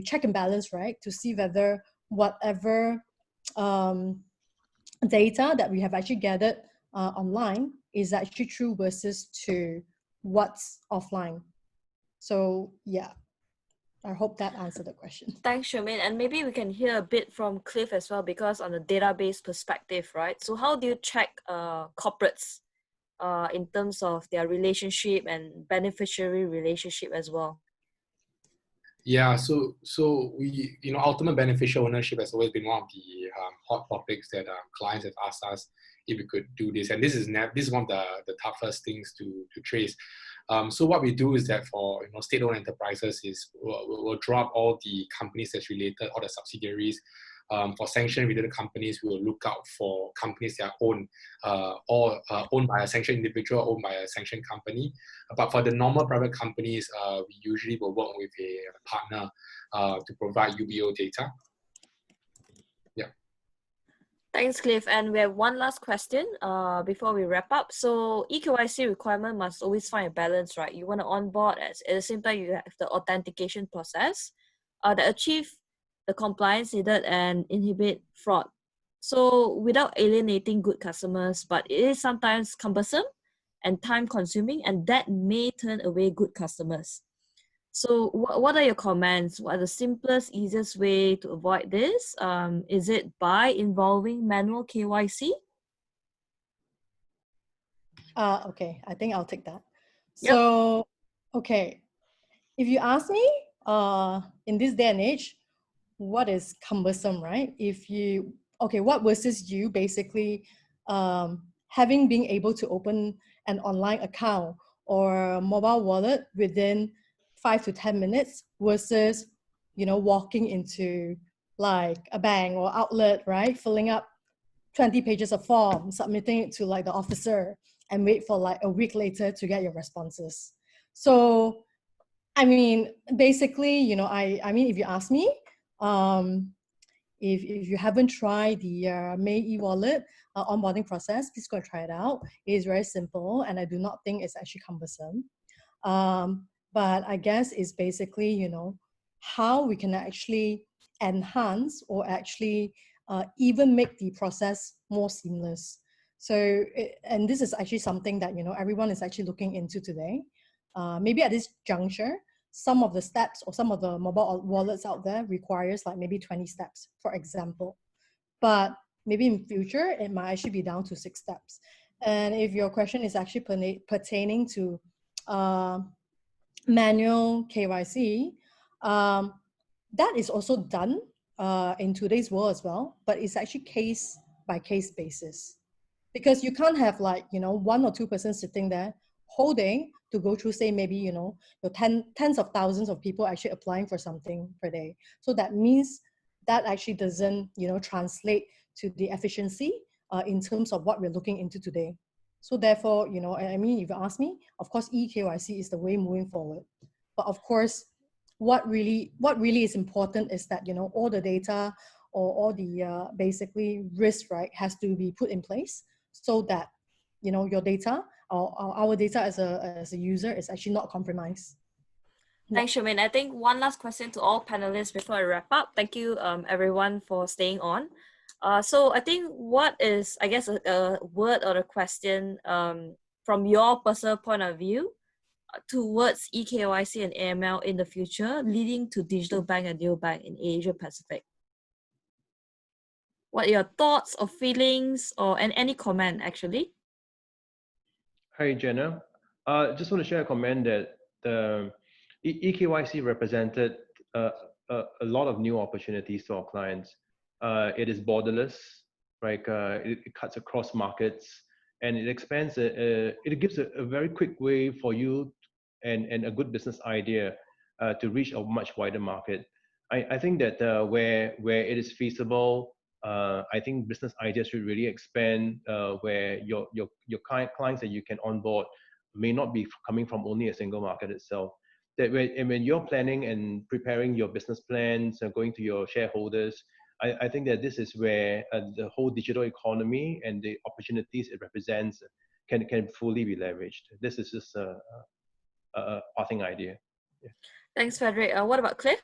check and balance, right? To see whether whatever data that we have actually gathered online is actually true versus to what's offline. So yeah, I hope that answered the question. Thanks, Shermin. And maybe we can hear a bit from Cliff as well, because on the database perspective, right? So how do you check corporates in terms of their relationship and beneficiary relationship as well? Yeah, so we, ultimate beneficial ownership has always been one of the hot topics that clients have asked us if we could do this, and this is one of the toughest things to trace. So what we do is that for state-owned enterprises is we'll drop all the companies that's related, all the subsidiaries. For sanction-related companies, we will look out for companies that are owned owned by a sanctioned individual, owned by a sanctioned company. But for the normal private companies, we usually will work with a partner to provide UBO data. Yeah. Thanks, Cliff. And we have one last question before we wrap up. So EKYC requirement must always find a balance, right? You want to onboard, at the same time you have the authentication process that achieve the compliance needed and inhibit fraud. So without alienating good customers, but it is sometimes cumbersome and time consuming, and that may turn away good customers. So what are your comments? What are the simplest, easiest way to avoid this? Is it by involving manual KYC? Okay, I think I'll take that. So, okay, if you ask me, in this day and age, what is cumbersome, right? What versus you basically having been able to open an online account or a mobile wallet within 5 to 10 minutes versus, walking into like a bank or outlet, right? Filling up 20 pages of form, submitting it to like the officer and wait for like a week later to get your responses. So, I mean, basically, I mean, if you ask me, if you haven't tried the May e-wallet onboarding process, please go and try it out. It is very simple, and I do not think it's actually cumbersome. But I guess it's basically, how we can actually enhance or actually even make the process more seamless. So, and this is actually something that, everyone is actually looking into today. Maybe at this juncture, some of the steps or some of the mobile wallets out there requires like maybe 20 steps, for example. But maybe in future, it might actually be down to 6 steps. And if your question is actually pertaining to manual KYC, that is also done in today's world as well, but it's actually case by case basis. Because you can't have like, 1 or 2 person sitting there holding to go through, say, maybe, your tens of thousands of people actually applying for something per day. So that means that actually doesn't, translate to the efficiency in terms of what we're looking into today. So therefore, I mean, if you ask me, of course, EKYC is the way moving forward. But of course, what really is important is that, all the data or all the basically risk, right, has to be put in place so that, your data or our data as a user is actually not compromised. Thanks, Charmaine. I think one last question to all panelists before I wrap up. Thank you, everyone, for staying on. So I think what is, I guess, a word or a question from your personal point of view towards EKYC and AML in the future, leading to digital bank and neobank in Asia Pacific? What are your thoughts or feelings and any comment actually? Hi, Jenna. Just want to share a comment that the EKYC represented a lot of new opportunities to our clients. It is borderless, right? It cuts across markets, and it expands. It gives a very quick way for you and a good business idea to reach a much wider market. I think that where it is feasible, I think business ideas should really expand where your clients that you can onboard may not be coming from only a single market itself. That when you're planning and preparing your business plans and going to your shareholders, I think that this is where the whole digital economy and the opportunities it represents can fully be leveraged. This is just a passing idea. Yeah. Thanks, Frederick. What about Cliff?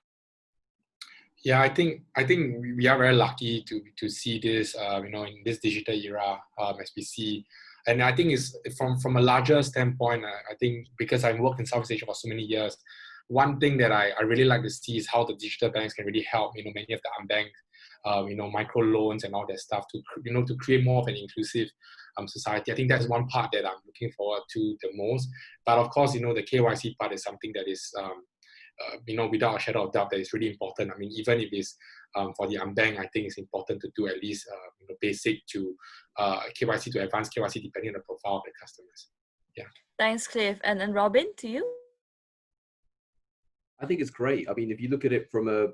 Yeah, I think we are very lucky to see this, in this digital era, as we see. And I think it's from a larger standpoint, I think because I've worked in Southeast Asia for so many years, one thing that I really like to see is how the digital banks can really help, many of the unbanked, micro loans and all that stuff to create more of an inclusive society. I think that's one part that I'm looking forward to the most. But of course, the KYC part is something that is, without a shadow of doubt, that is really important. I mean, even if it's for the unbanked, I think it's important to do at least basic to KYC to advanced KYC depending on the profile of the customers. Yeah. Thanks, Cliff. And Robin, to you? I think it's great. I mean, if you look at it from a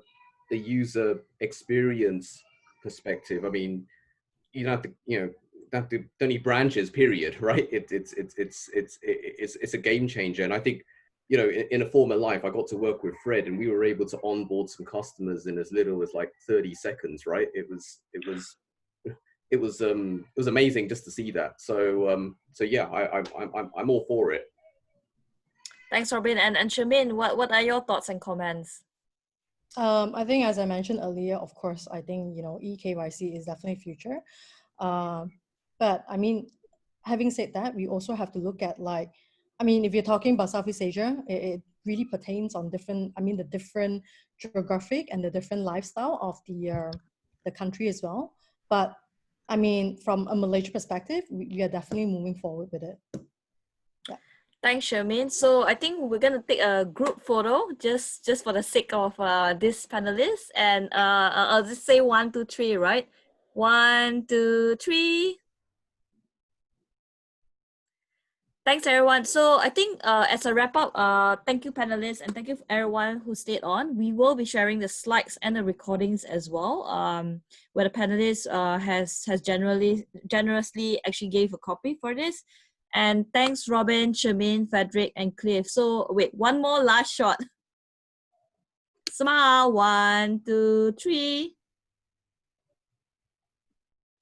user experience perspective, I mean, you don't need branches, period, right? It's a game changer. And I think, in a former life, I got to work with Fred, and we were able to onboard some customers in as little as like 30 seconds, right? It was amazing just to see that. So yeah, I'm all for it. Thanks, Robin. And Charmaine, what are your thoughts and comments? I think, as I mentioned earlier, of course, I think, EKYC is definitely future. But I mean, having said that, we also have to look at if you're talking about Southeast Asia, it really pertains on the different geographic and the different lifestyle of the country as well. But I mean, from a Malaysia perspective, we are definitely moving forward with it. Yeah. Thanks, Charmaine. So I think we're going to take a group photo just for the sake of this panelist. And I'll just say 1, 2, 3, right? 1, 2, 3. Thanks, everyone. So I think as a wrap up, thank you, panelists, and thank you for everyone who stayed on. We will be sharing the slides and the recordings as well, where the panelists has generously actually gave a copy for this. And thanks, Robin, Charmaine, Frederick, and Cliff. So wait, one more last shot. Smile, 1, 2, 3.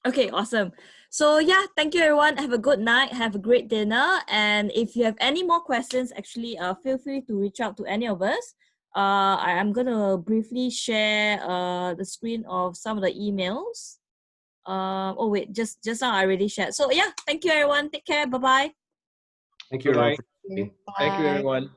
Okay, awesome. So yeah, thank you everyone. Have a good night. Have a great dinner. And if you have any more questions, actually feel free to reach out to any of us. I'm gonna briefly share the screen of some of the emails. Oh wait, just now I already shared. So yeah, thank you everyone. Take care. Bye bye. Thank you, Bye-bye. everyone. Thank you, Bye. everyone.